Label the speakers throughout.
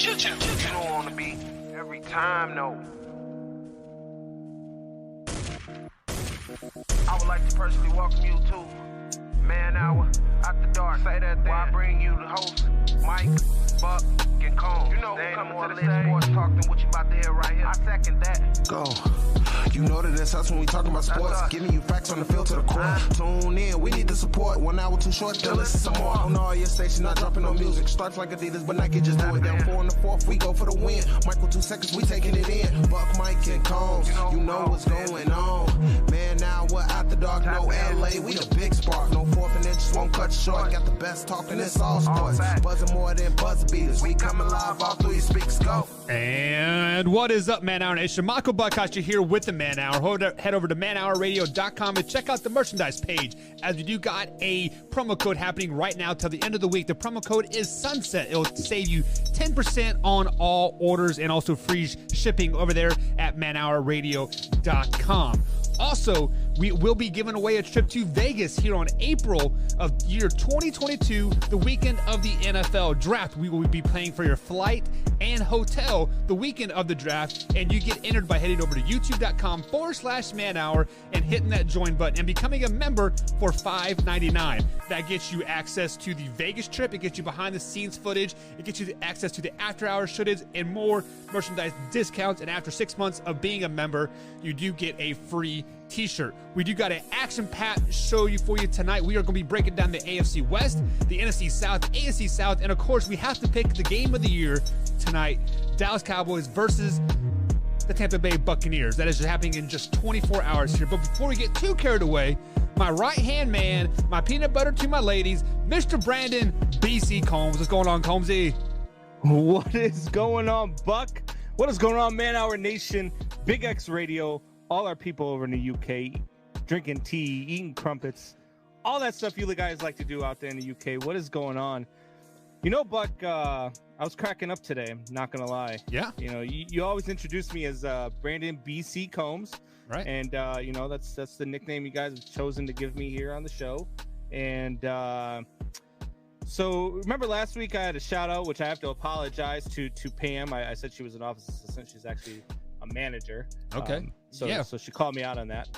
Speaker 1: You don't want to be every time, no. I would like to personally welcome you to Man Hour After Dark. Say that thing. While I bring you the host, Mike, Buck, and Cone. You know who's coming to the stage. Sports talk than what you about to hear right here. I second that. Go. You know that it's us when we talking about sports. Giving you facts on the field to the core. Tune in, we need the support. 1 hour too short, still listen some more. On all your stations, not dropping no music. Starts like Adidas, but Nike just do it. Down 4 in the 4th, we go for the win. Michael 2 seconds, we taking it in. Buck, Mike, and Combs, you know what's going on. Man, now we're After Dark, no LA, we the big spark. No 4th and inches won't cut you short. Got the best talking, it's all sports. Buzzing more than buzzer beaters. We coming live all through your speakers, go.
Speaker 2: And what is up, Man Hour Nation? Michael Buckhouse here with the Man Hour. Head over to manhourradio.com and check out the merchandise page, as we do got a promo code happening right now till the end of the week. The promo code is Sunset. It'll save you 10% on all orders and also free shipping over there at manhourradio.com. Also, we will be giving away a trip to Vegas here on April of year 2022, the weekend of the NFL draft. We will be paying for your flight and hotel the weekend of the draft, and you get entered by heading over to youtube.com/manhour and hitting that join button and becoming a member for $5.99. That gets you access to the Vegas trip. It gets you behind the scenes footage. It gets you access to the after hours footage and more merchandise discounts. And after 6 months of being a member, you do get a free t-shirt. We do got an action-packed show for you tonight. We are going to be breaking down the AFC West, the NFC South, AFC South, and of course, we have to pick the game of the year tonight. Dallas Cowboys versus the Tampa Bay Buccaneers. That is happening in just 24 hours here. But before we get too carried away, my right-hand man, my peanut butter to my ladies, Mr. Brandon BC Combs. What's going on, Combsy?
Speaker 3: What is going on, Buck? What is going on, Man Hour Nation, Big X Radio, all our people over in the UK, drinking tea, eating crumpets, all that stuff you guys like to do out there in the UK. What is going on? You know, Buck, I was cracking up today, not going to lie.
Speaker 2: Yeah.
Speaker 3: You know, you always introduce me as Brandon BC Combs.
Speaker 2: Right.
Speaker 3: And, you know, that's the nickname you guys have chosen to give me here on the show. And so remember last week I had a shout out, which I have to apologize to Pam. I said she was an office assistant. She's actually a manager.
Speaker 2: Okay.
Speaker 3: So she called me out on that.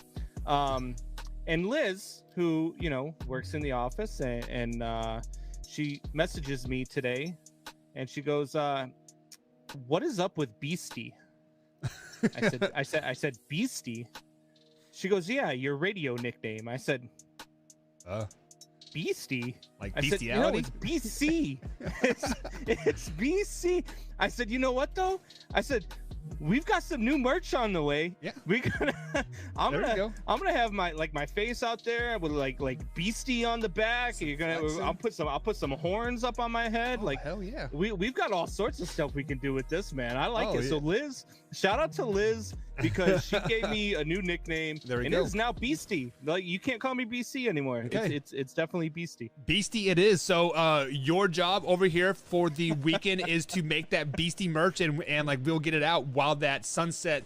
Speaker 3: And Liz, who, you know, works in the office, and she messages me today, and she goes, "What is up with Beastie?" I said Beastie. She goes, "Yeah, your radio nickname." I said, Beastie?
Speaker 2: Like
Speaker 3: I said,
Speaker 2: bestiality?
Speaker 3: no, it's BC. it's BC. I said, you know what though? I said, we've got some new merch on the way.
Speaker 2: Yeah.
Speaker 3: I'm gonna have my face out there with like Beastie on the back. I'll put some horns up on my head.
Speaker 2: Oh, hell yeah.
Speaker 3: We've got all sorts of stuff we can do with this, man. I like it.
Speaker 2: Yeah.
Speaker 3: So Liz, shout out to Liz, because she gave me a new nickname.
Speaker 2: There we
Speaker 3: and
Speaker 2: go.
Speaker 3: It is now Beastie. Like, you can't call me BC anymore.
Speaker 2: Okay.
Speaker 3: It's definitely Beastie.
Speaker 2: Beastie it is. So your job over here for the weekend is to make that Beastie merch, and like we'll get it out while that sunset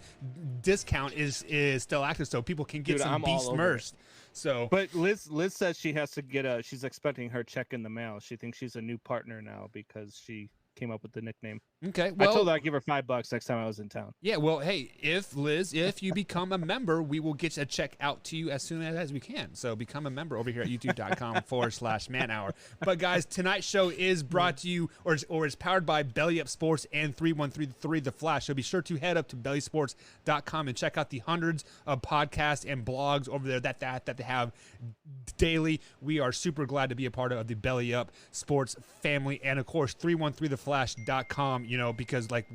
Speaker 2: discount is still active, so people can get some Beast merch. So,
Speaker 3: but Liz says she has to get she's expecting her check in the mail. She thinks she's a new partner now because she came up with the nickname.
Speaker 2: Okay, well,
Speaker 3: I told her I'd give her $5 next time I was in town.
Speaker 2: Yeah, well, hey, if you become a member, we will get a check out to you as soon as we can. So become a member over here at youtube.com/manhour. But guys, tonight's show is brought to you or is powered by Belly Up Sports and 3133 The Flash. So be sure to head up to bellysports.com and check out the hundreds of podcasts and blogs over there that they have daily. We are super glad to be a part of the Belly Up Sports family, and of course 313theflash.com, you know, because like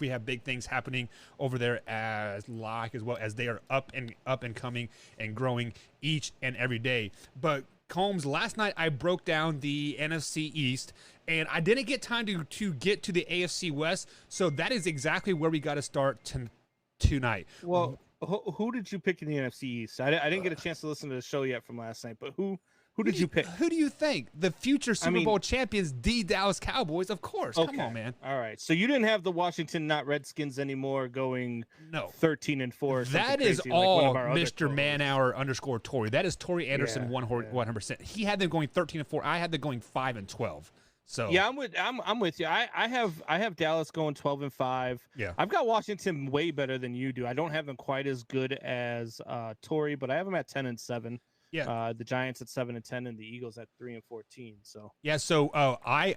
Speaker 2: we have big things happening over there as well as they are up and coming and growing each and every day. But Combs, last night I broke down the NFC East, and I didn't get time to get to the AFC West, so that is exactly where we got to start tonight.
Speaker 3: Well, who did you pick in the NFC East? I didn't get a chance to listen to the show yet from last night, but who did you pick?
Speaker 2: Who do you think? The future Super Bowl champions, the Dallas Cowboys, of course. Okay. Come on, man.
Speaker 3: All right. So you didn't have the Washington not Redskins anymore going 13-4.
Speaker 2: That is all Mr. Man-Hour _Tory. That is Tory Anderson 100%. He had them going 13-4. I had them going 5-12. So
Speaker 3: yeah, I'm with you. I have Dallas going 12-5.
Speaker 2: yeah.
Speaker 3: I've got Washington way better than you do. I don't have them quite as good as Tory, but I have them at 10-7.
Speaker 2: Yeah.
Speaker 3: The Giants at 7-10, and the Eagles at 3-14. So
Speaker 2: Yeah, so I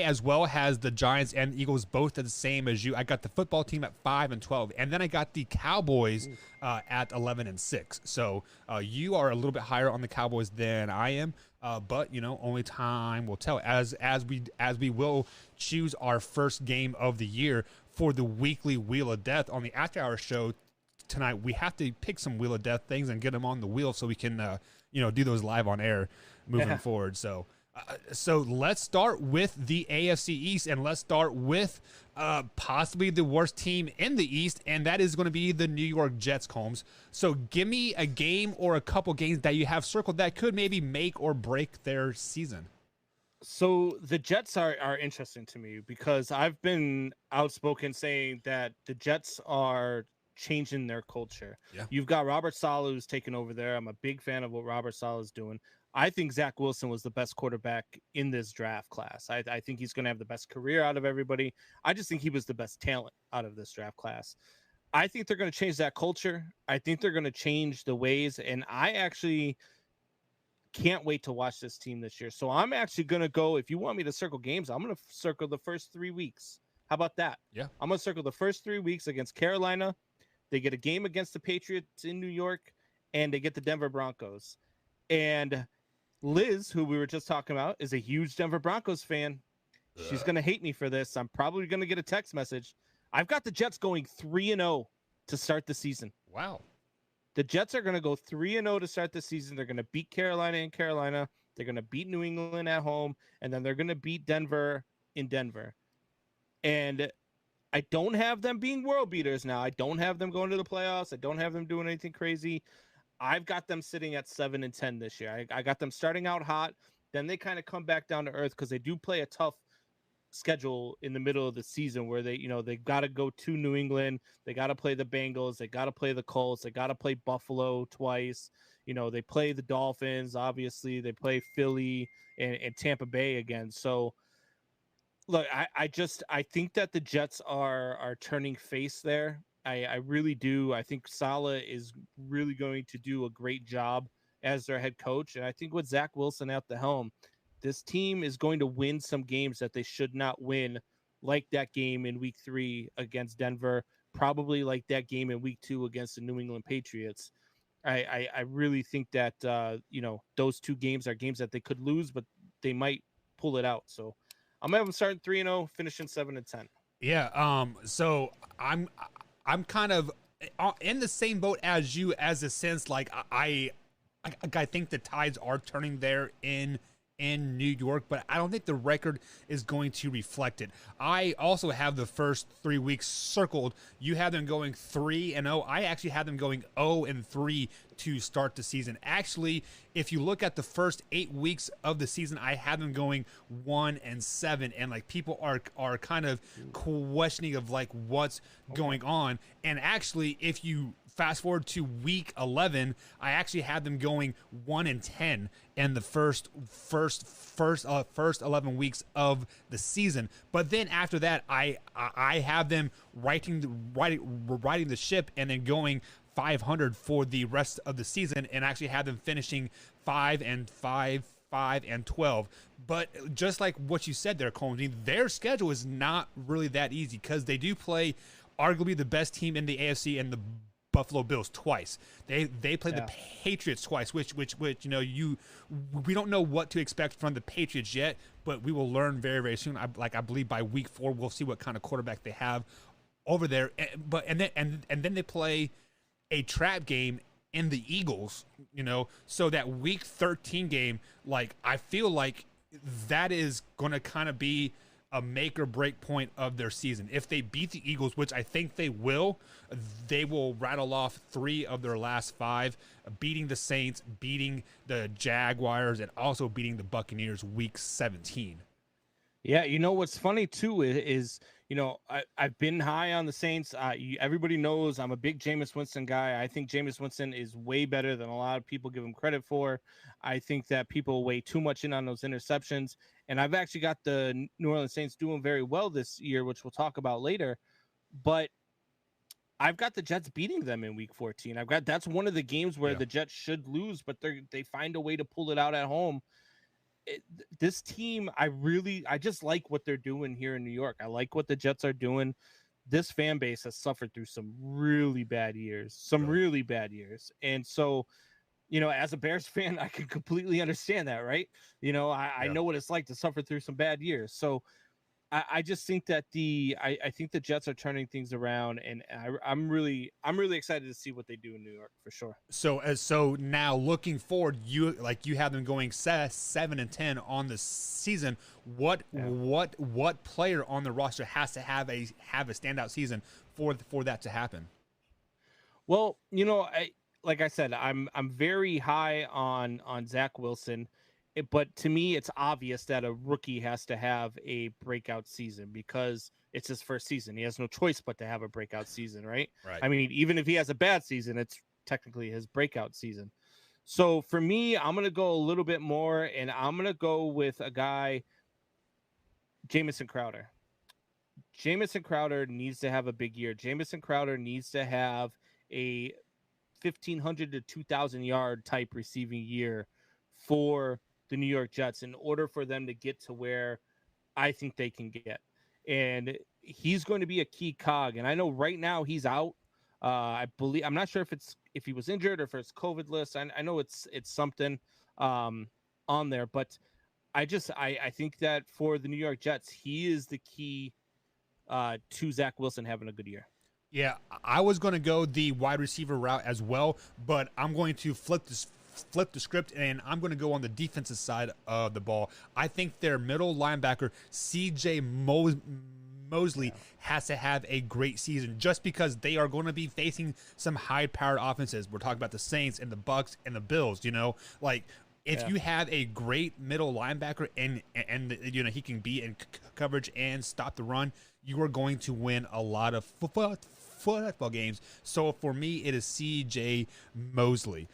Speaker 2: as well has the Giants and the Eagles both at the same as you. I got the football team at 5-12, and then I got the Cowboys at 11-6. So you are a little bit higher on the Cowboys than I am, but only time will tell. As we will choose our first game of the year for the weekly Wheel of Death on the After Hour show tonight. We have to pick some Wheel of Death things and get them on the wheel so we can do those live on air moving forward. So let's start with the AFC East, and let's start with possibly the worst team in the East, and that is going to be the New York Jets, Combs. So give me a game or a couple games that you have circled that could maybe make or break their season.
Speaker 3: So the Jets are interesting to me because I've been outspoken saying that the Jets are changing their culture.
Speaker 2: Yeah.
Speaker 3: You've got Robert Saleh who's taken over there. I'm a big fan of what Robert Saleh is doing. I think Zach Wilson was the best quarterback in this draft class. I think he's going to have the best career out of everybody. I just think he was the best talent out of this draft class. I think they're going to change that culture. I think they're going to change the ways, and I actually can't wait to watch this team this year. So I'm actually going to go, if you want me to circle games, I'm going to circle the first 3 weeks. How about that?
Speaker 2: Yeah.
Speaker 3: I'm going to circle the first 3 weeks against Carolina. They get a game against the Patriots in New York, and they get the Denver Broncos. And Liz, who we were just talking about, is a huge Denver Broncos fan. She's going to hate me for this. I'm probably going to get a text message. I've got the Jets going 3-0 to start the season.
Speaker 2: Wow.
Speaker 3: The Jets are going to go 3-0 to start the season. They're going to beat Carolina in Carolina. They're going to beat New England at home, and then they're going to beat Denver in Denver. And I don't have them being world beaters now. I don't have them going to the playoffs. I don't have them doing anything crazy. I've got them sitting at 7-10 this year. I got them starting out hot. Then they kind of come back down to earth because they do play a tough schedule in the middle of the season where they got to go to New England. They got to play the Bengals. They got to play the Colts. They got to play Buffalo twice. They play the Dolphins. Obviously, they play Philly and Tampa Bay again. So, look, I think that the Jets are turning face there. I really do. I think Saleh is really going to do a great job as their head coach. And I think with Zach Wilson at the helm, this team is going to win some games that they should not win, like that game in week 3 against Denver, probably like that game in week 2 against the New England Patriots. I really think that, those 2 games are games that they could lose, but they might pull it out. So I'm going to have them starting 3-0, finishing 7-10.
Speaker 2: Yeah. So I'm kind of in the same boat as you, as a sense, like I think the tides are turning there in New York, but I don't think the record is going to reflect it. I also have the first 3 weeks circled. You have them going 3-0. I actually have them going 0-3 to start the season. Actually, if you look at the first 8 weeks of the season, I have them going 1-7, and like people are kind of questioning of like what's going on. And actually, if you fast forward to week 11, I actually had them going 1-10 in the first 11 weeks of the season. But then after that, I have them riding the ship and then going 500 for the rest of the season, and actually have them finishing 5-5, 5-12. But just like what you said there, Combs, their schedule is not really that easy because they do play arguably the best team in the AFC and the Buffalo Bills twice. They played the Patriots twice, which we don't know what to expect from the Patriots yet, but we will learn very, very soon. I believe by week 4 we'll see what kind of quarterback they have over there. And then they play a trap game in the Eagles, so that week 13 game, like I feel like that is going to kind of be a make or break point of their season. If they beat the Eagles, which I think they will rattle off 3 of their last 5, beating the Saints, beating the Jaguars, and also beating the Buccaneers week 17.
Speaker 3: Yeah, what's funny too is I've been high on the Saints. Everybody knows I'm a big Jameis Winston guy. I think Jameis Winston is way better than a lot of people give him credit for. I think that people weigh too much in on those interceptions. And I've actually got the New Orleans Saints doing very well this year, which we'll talk about later. But I've got the Jets beating them in Week 14. That's one of the games where the Jets should lose, but they find a way to pull it out at home. This team, I just like what they're doing here in New York. I like what the Jets are doing. This fan base has suffered through some really bad years, And so, as a Bears fan, I can completely understand that, right? I know what it's like to suffer through some bad years. So I just think that I think the Jets are turning things around, and I'm really excited to see what they do in New York for sure.
Speaker 2: So now looking forward, you have them going 7-10 on the season. What player on the roster has to have a standout season for that to happen?
Speaker 3: Well, like I said, I'm very high on Zach Wilson. But to me, it's obvious that a rookie has to have a breakout season because it's his first season. He has no choice but to have a breakout season, right?
Speaker 2: Right.
Speaker 3: I mean, even if he has a bad season, it's technically his breakout season. So for me, I'm going to go a little bit more, and I'm going to go with a guy, Jamison Crowder. Jamison Crowder needs to have a big year. Jamison Crowder needs to have a 1,500 to 2,000 yard type receiving year for the New York Jets in order for them to get to where I think they can get. And he's going to be a key cog. And I know right now he's out. I'm not sure if he was injured or if it's COVID list. I know it's something on there, but I think that for the New York Jets, he is the key to Zach Wilson having a good year.
Speaker 2: Yeah, I was going to go the wide receiver route as well, but I'm going to flip the script, and I'm going to go on the defensive side of the ball. I think their middle linebacker, C.J. Mosley, has to have a great season just because they are going to be facing some high-powered offenses. We're talking about the Saints and the Bucks and the Bills, If you have a great middle linebacker and he can be in coverage and stop the run, you are going to win a lot of football games. So for me, it is C.J. Mosley.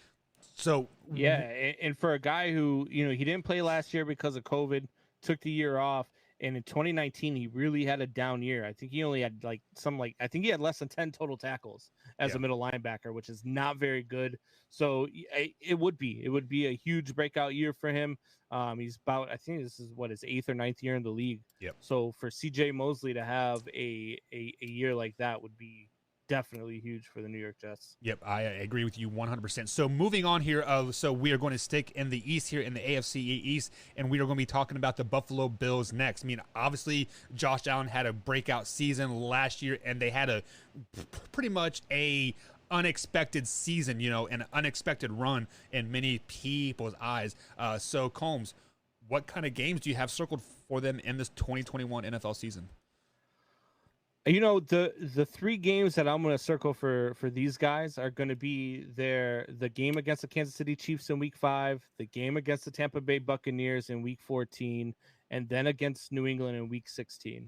Speaker 2: So
Speaker 3: yeah, and for a guy who he didn't play last year because of COVID, took the year off, and in 2019 he really had a down year. I think he only had I think he had less than 10 total tackles as a middle linebacker, which is not very good. So it would be a huge breakout year for him. He's about, I think this is his 8th or 9th year in the league.
Speaker 2: Yep.
Speaker 3: So for CJ Mosley to have a year like that would be definitely huge for the New York Jets.
Speaker 2: Yep, I agree with you 100%. So moving on here, so we are going to stick in the East here in the AFC East, and we are going to be talking about the Buffalo Bills next. I mean, obviously, Josh Allen had a breakout season last year, and they had pretty much a unexpected season, an unexpected run in many people's eyes. So Combs, what kind of games do you have circled for them in this 2021 NFL season?
Speaker 3: The 3 games that I'm going to circle for these guys are going to be the game against the Kansas City Chiefs in Week 5, the game against the Tampa Bay Buccaneers in Week 14, and then against New England in Week 16.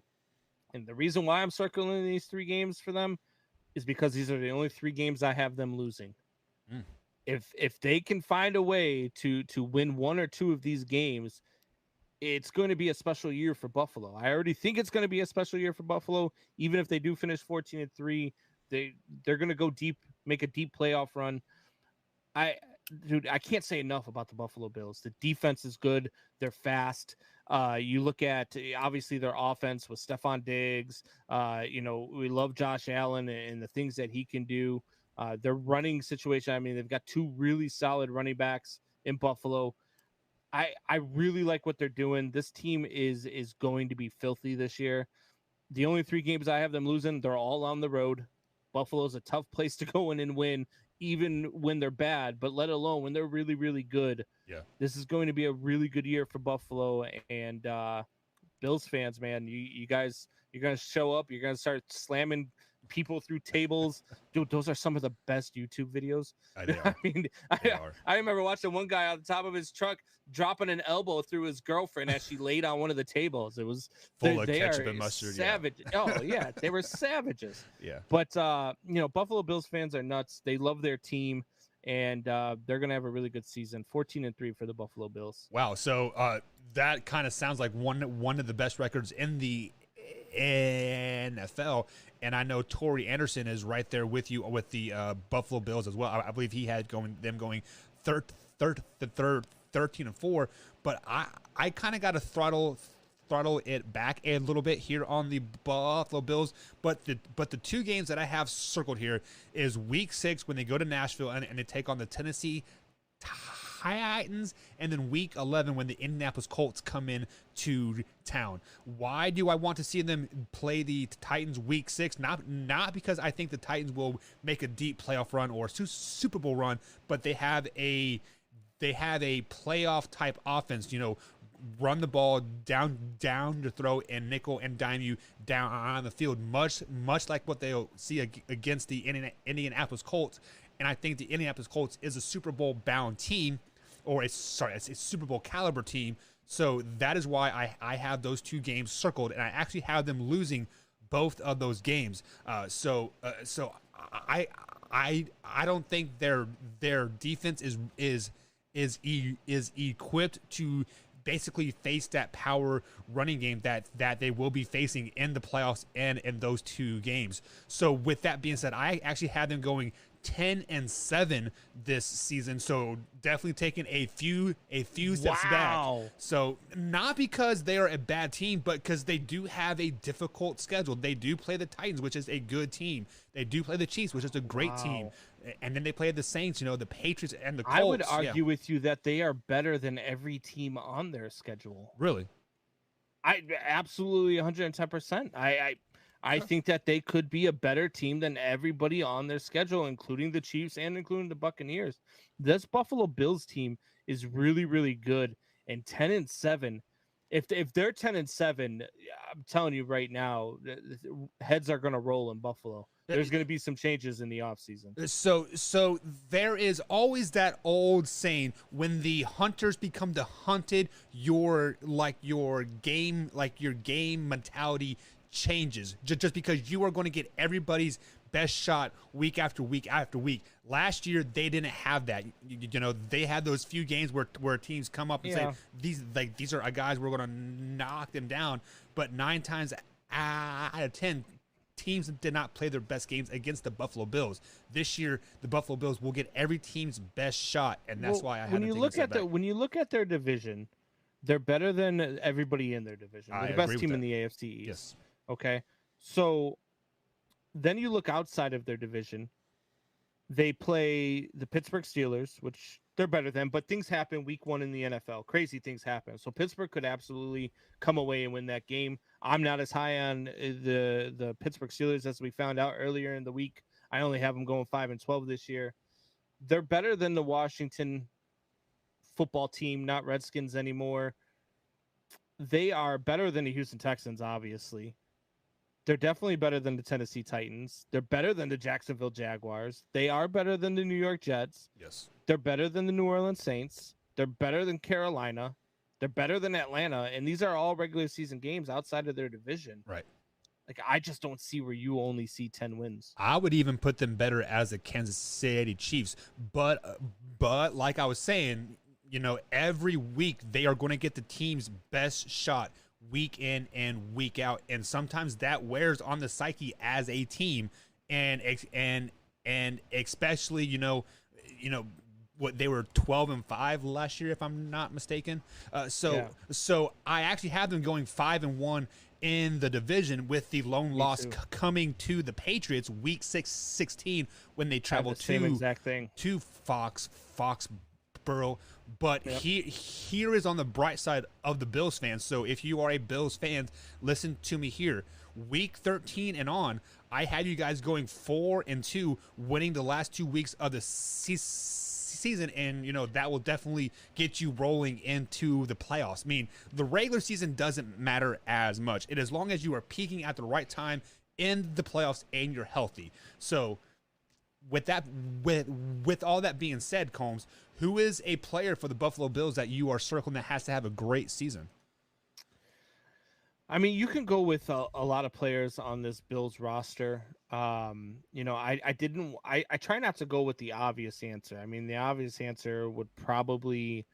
Speaker 3: And the reason why I'm circling these 3 games for them is because these are the only 3 games I have them losing. Mm. If they can find a way to win 1 or 2 of these games, it's going to be a special year for Buffalo. I already think it's going to be a special year for Buffalo. Even if they do finish 14-3, they're going to go deep, make a deep playoff run. I can't say enough about the Buffalo Bills. The defense is good. They're fast. You look at, obviously, their offense with Stephon Diggs. We love Josh Allen and the things that he can do. Their running situation, I mean, they've got 2 really solid running backs in Buffalo. I really like what they're doing. This team is going to be filthy this year. The only 3 games I have them losing, they're all on the road. Buffalo's a tough place to go in and win, even when they're bad, but let alone when they're really, really good.
Speaker 2: Yeah.
Speaker 3: This is going to be a really good year for Buffalo. And Bills fans, man, you guys, you're going to show up. You're going to start slamming people through tables. Dude, those are some of the best YouTube videos.
Speaker 2: They are.
Speaker 3: I mean, I remember watching one guy on the top of his truck dropping an elbow through his girlfriend as she laid on one of the tables. It was
Speaker 2: full of ketchup and mustard.
Speaker 3: Savage. Yeah. Oh yeah, they were savages.
Speaker 2: Yeah.
Speaker 3: But Buffalo Bills fans are nuts. They love their team, and they're gonna have a really good season. 14-3 for the Buffalo Bills.
Speaker 2: Wow. So that kind of sounds like one of the best records in the NFL, and I know Torrey Anderson is right there with you with the Buffalo Bills as well. I believe he had them going 13-4, but I kind of got to throttle it back a little bit here on the Buffalo Bills. But the two games that I have circled here is Week 6 when they go to Nashville and they take on the Tennessee Titans, and then Week 11 when the Indianapolis Colts come in to town. Why do I want to see them play the Titans Week 6? Not because I think the Titans will make a deep playoff run or Super Bowl run, but they have a playoff type offense. Run the ball down your throat and nickel and dime you down on the field, much like what they'll see against the Indianapolis Colts. And I think the Indianapolis Colts is a Super Bowl bound team, or it's a Super Bowl caliber team. So that is why I have those two games circled, and I actually have them losing both of those games. So I don't think their defense is equipped to basically face that power running game that they will be facing in the playoffs and in those two games. So with that being said, I actually had them going 10-7 this season, so definitely taking a few steps back. So not because they are a bad team, but because they do have a difficult schedule. They do play the Titans, which is a good team. They do play the Chiefs, which is a great team, and then they play the Saints, the Patriots and the Colts.
Speaker 3: I would argue with you that they are better than every team on their schedule.
Speaker 2: Really?
Speaker 3: I absolutely 110%. I think that they could be a better team than everybody on their schedule, including the Chiefs and including the Buccaneers. This Buffalo Bills team is really, really good. And 10-7, if they're 10-7, I'm telling you right now, heads are going to roll in Buffalo. There's going to be some changes in the offseason.
Speaker 2: So there is always that old saying, when the hunters become the hunted, your game mentality changes, just because you are going to get everybody's best shot week after week after week. Last year they didn't have that. They had those few games where teams come up and say these are guys, we're going to knock them down, but 9 times out of 10 teams did not play their best games against the Buffalo Bills. This year the Buffalo Bills will get every team's best shot, and that's why I had
Speaker 3: when you look at their division, they're better than everybody in their division. They're the best team in the AFC East.
Speaker 2: Yes.
Speaker 3: Okay, so then you look outside of their division. They play the Pittsburgh Steelers, which they're better than, but things happen week 1 in the NFL. Crazy things happen. So Pittsburgh could absolutely come away and win that game. I'm not as high on the Pittsburgh Steelers as we found out earlier in the week. I only have them going 5-12 this year. They're better than the Washington football team, not Redskins anymore. They are better than the Houston Texans, obviously. They're definitely better than the Tennessee Titans. They're better than the Jacksonville Jaguars. They are better than the New York Jets.
Speaker 2: Yes.
Speaker 3: They're better than the New Orleans Saints. They're better than Carolina. They're better than Atlanta. And these are all regular season games outside of their division.
Speaker 2: Right.
Speaker 3: I just don't see where you only see 10 wins.
Speaker 2: I would even put them better as the Kansas City Chiefs. But like I was saying, every week they are going to get the team's best shot week in and week out, and sometimes that wears on the psyche as a team, and especially what they were 12-5 last year, if I'm not mistaken. So I actually have them going 5-1 in the division, with the lone loss coming to the Patriots week 16 when they travel to Foxborough. But here is on the bright side of the Bills fans. So if you are a Bills fan, listen to me here. Week 13 and on, I had you guys going 4-2, winning the last 2 weeks of the season, and that will definitely get you rolling into the playoffs. I mean, the regular season doesn't matter as much, as long as you are peaking at the right time in the playoffs and you're healthy. So with all that being said, Combs, who is a player for the Buffalo Bills that you are circling that has to have a great season?
Speaker 3: I mean, you can go with a lot of players on this Bills roster. I try not to go with the obvious answer. I mean, the obvious answer would probably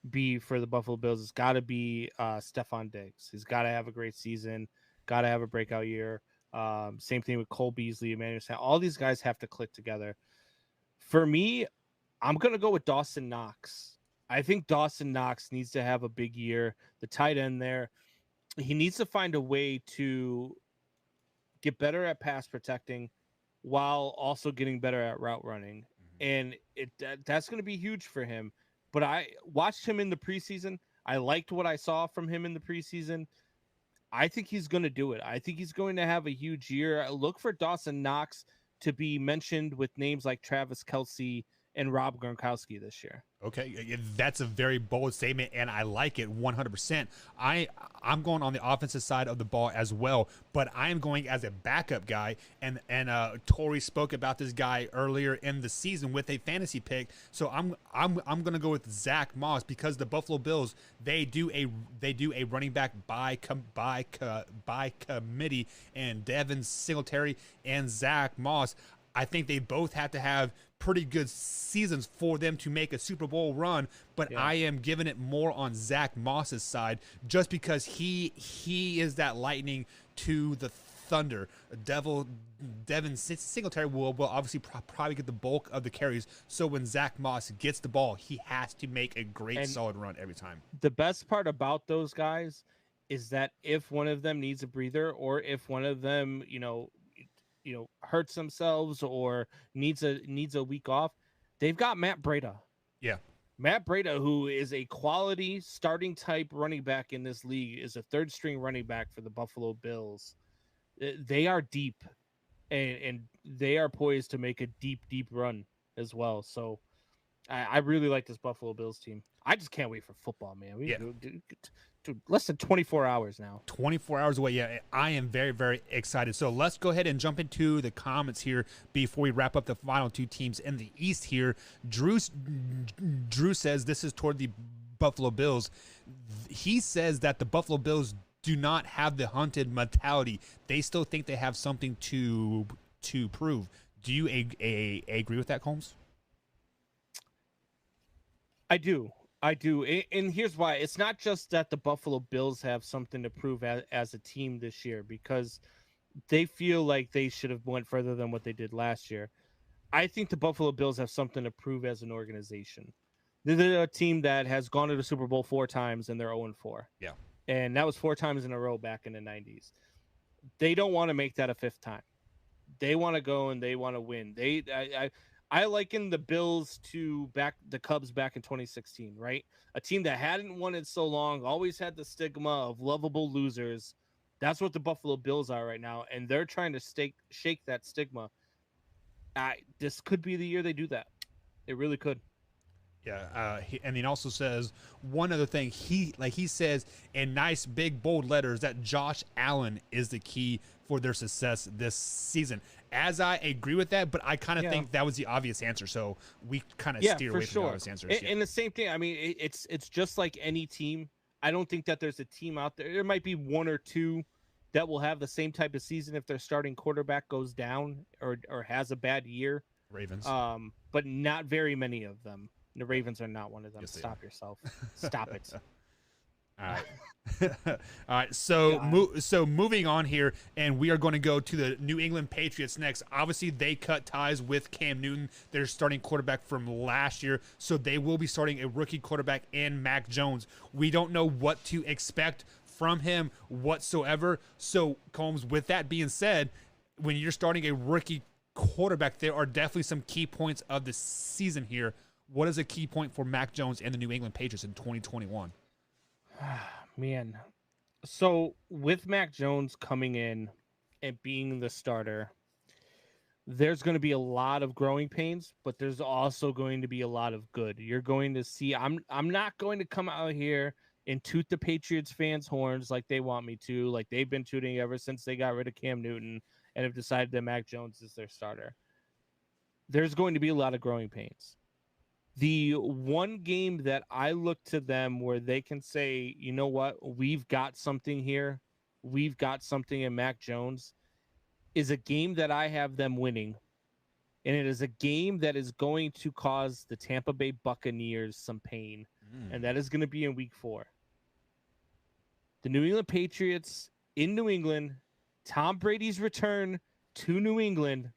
Speaker 3: be for the Buffalo Bills. It's got to be Stephon Diggs. He's got to have a great season, got to have a breakout year. Same thing with Cole Beasley, Emmanuel Sanders. All these guys have to click together. For me, I'm going to go with Dawson Knox. I think Dawson Knox needs to have a big year. The tight end there. He needs to find a way to get better at pass protecting while also getting better at route running. And that's going to be huge for him. But I watched him in the preseason. I liked what I saw from him in the preseason. I think he's going to do it. I think he's going to have a huge year. Look for Dawson Knox to be mentioned with names like Travis Kelce and Rob Gronkowski this year.
Speaker 2: Okay, that's a very bold statement, and I like it 100%. I'm going on the offensive side of the ball as well, but I am going as a backup guy, and Tori spoke about this guy earlier in the season with a fantasy pick. So I'm going to go with Zach Moss because the Buffalo Bills they do a running back by committee, and Devin Singletary and Zach Moss. I think they both have to have pretty good seasons for them to make a Super Bowl run, but I am giving it more on Zach Moss's side just because he is that lightning to the thunder. Devin Singletary will obviously probably get the bulk of the carries, so when Zach Moss gets the ball, he has to make a great solid run every time.
Speaker 3: The best part about those guys is that if one of them needs a breather or if one of them, hurts themselves or needs a week off, they've got Matt Breida.
Speaker 2: Yeah.
Speaker 3: Matt Breida, who is a quality starting type running back in this league, is a third string running back for the Buffalo Bills. They are deep and they are poised to make a deep run as well. So I really like this Buffalo Bills team. I just can't wait for football, man. Less than 24 hours now.
Speaker 2: 24 hours away. Yeah, I am very, very excited. So let's go ahead and jump into the comments here before we wrap up the final two teams in the East here. Drew says this is toward the Buffalo Bills. He says that the Buffalo Bills do not have the hunted mentality. They still think they have something to prove. Do you agree with that, Combs?
Speaker 3: I do. And here's why. It's not just that the Buffalo Bills have something to prove as a team this year because they feel like they should have went further than what they did last year. I think the Buffalo Bills have something to prove as an organization. They're a team that has gone to the Super Bowl 4 times and they're 0-4.
Speaker 2: Yeah.
Speaker 3: And that was 4 times in a row back in the 90s. They don't want to make that a 5th time. They want to go and they want to win. I liken the Bills to the Cubs back in 2016, right? A team that hadn't won it so long, always had the stigma of lovable losers. That's what the Buffalo Bills are right now, and they're trying to shake that stigma. This could be the year they do that. It really could.
Speaker 2: Yeah, and he also says one other thing. He says in nice big bold letters that Josh Allen is the key for their success this season. As I agree with that, but I kind of think that was the obvious answer, so we kind of steer away from the obvious answers.
Speaker 3: And the same thing. I mean, it's just like any team. I don't think that there's a team out there. There might be 1 or 2 that will have the same type of season if their starting quarterback goes down or has a bad year.
Speaker 2: Ravens,
Speaker 3: but not very many of them. The Ravens are not one of them. Yes, Stop yourself. Stop it.
Speaker 2: All right. All right. So moving on here, and we are going to go to the New England Patriots next. Obviously, they cut ties with Cam Newton, their starting quarterback from last year. So they will be starting a rookie quarterback in Mac Jones. We don't know what to expect from him whatsoever. So, Combs, with that being said, when you're starting a rookie quarterback, there are definitely some key points of the season here. What is a key point for Mac Jones and the New England Patriots in 2021?
Speaker 3: Man. So with Mac Jones coming in and being the starter, there's going to be a lot of growing pains, but there's also going to be a lot of good. You're going to see, I'm not going to come out here and toot the Patriots fans' horns like they want me to, like they've been tooting ever since they got rid of Cam Newton and have decided that Mac Jones is their starter. there's going to be a lot of growing pains. The one game that I look to them where they can say, you know what, we've got something here, we've got something in Mac Jones, is a game that I have them winning. And it is a game that is going to cause the Tampa Bay Buccaneers some pain. And that is going to be in week 4. The New England Patriots in New England, Tom Brady's return to New England,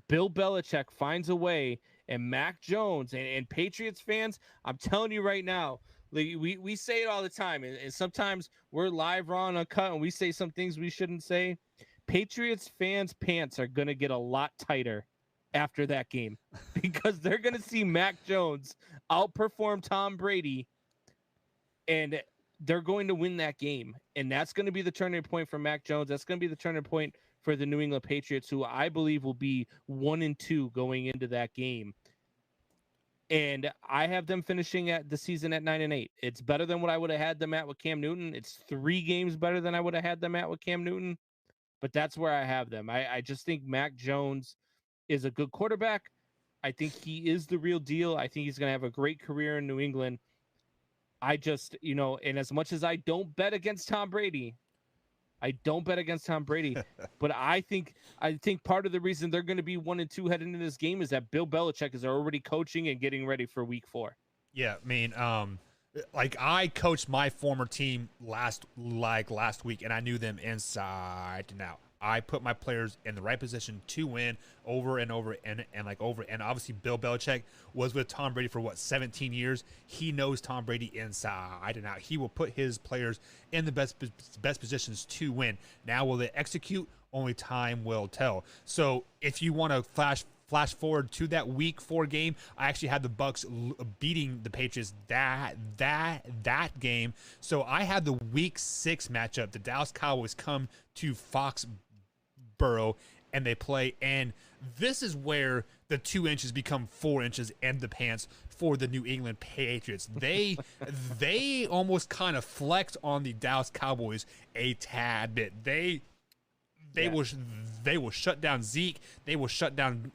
Speaker 3: Bill Belichick finds a way, and Mac Jones and Patriots fans, I'm telling you right now, like we say it all the time, and sometimes we're live, raw, and uncut, and we say some things we shouldn't say. Patriots fans' pants are going to get a lot tighter after that game because they're going to see Mac Jones outperform Tom Brady, and they're going to win that game. And that's going to be the turning point for Mac Jones. That's going to be the turning point for the New England Patriots, who I believe will be 1-2 going into that game. And I have them finishing at the season at 9-8. It's better than what I would have had them at with Cam Newton. It's 3 games better than I would have had them at with Cam Newton. But that's where I have them. I just think Mac Jones is a good quarterback. I think he is the real deal. I think he's going to have a great career in New England. I just, and as much as I don't bet against Tom Brady, but I think part of the reason they're going to be 1-2 heading into this game is that Bill Belichick is already coaching and getting ready for week 4.
Speaker 2: Yeah, I mean, like I coached my former team last week, and I knew them inside and out. I put my players in the right position to win over and over and over. And obviously, Bill Belichick was with Tom Brady for 17 years. He knows Tom Brady inside and out. He will put his players in the best positions to win. Now, will they execute? Only time will tell. So, if you want to flash forward to that week 4 game, I actually had the Bucs beating the Patriots that game. So I had the week 6 matchup. The Dallas Cowboys come to Foxborough and they play, and this is where the 2 inches become 4 inches and the pants for the New England Patriots. They almost kind of flex on the Dallas Cowboys a tad bit. They will shut down Zeke. They will shut down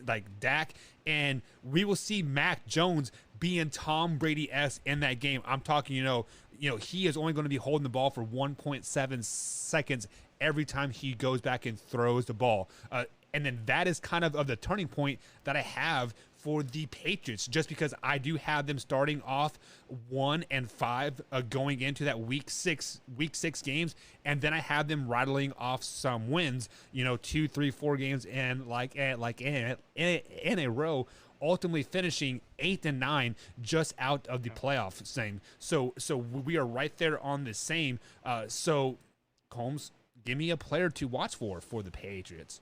Speaker 2: like Dak, and we will see Mac Jones being Tom Brady-esque in that game. I'm talking, he is only going to be holding the ball for 1.7 seconds every time he goes back and throws the ball. And then that is kind of the turning point that I have for the Patriots, just because I do have them starting off 1-5 going into that week six games, and then I have them rattling off some wins, 2, 3, 4 games in in a row, ultimately finishing 8-9 just out of the playoff thing. So we are right there on the same. So Combs, give me a player to watch for the Patriots.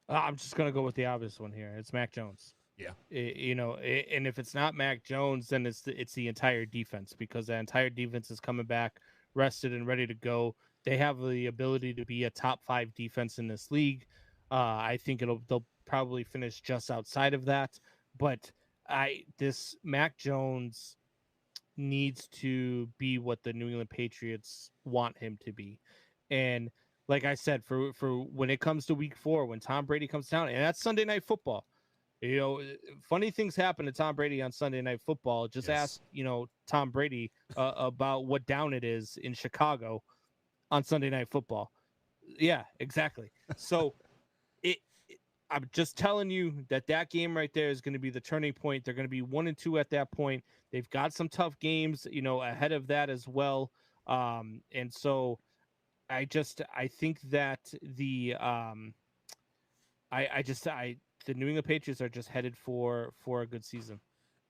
Speaker 3: I'm just gonna go with the obvious one here. It's Mac Jones.
Speaker 2: Yeah,
Speaker 3: and if it's not Mac Jones, then it's the entire defense, because the entire defense is coming back, rested and ready to go. They have the ability to be a top 5 defense in this league. I think they'll probably finish just outside of that. But this Mac Jones needs to be what the New England Patriots want him to be, and like I said, for when it comes to week 4, when Tom Brady comes down, and that's Sunday Night Football. Funny things happen to Tom Brady on Sunday Night Football. Just ask, Tom Brady about what down it is in Chicago on Sunday Night Football. Yeah, exactly. So I'm just telling you that game right there is going to be the turning point. They're going to be 1-2 at that point. They've got some tough games, ahead of that as well. And so I think that the New England Patriots are just headed for a good season.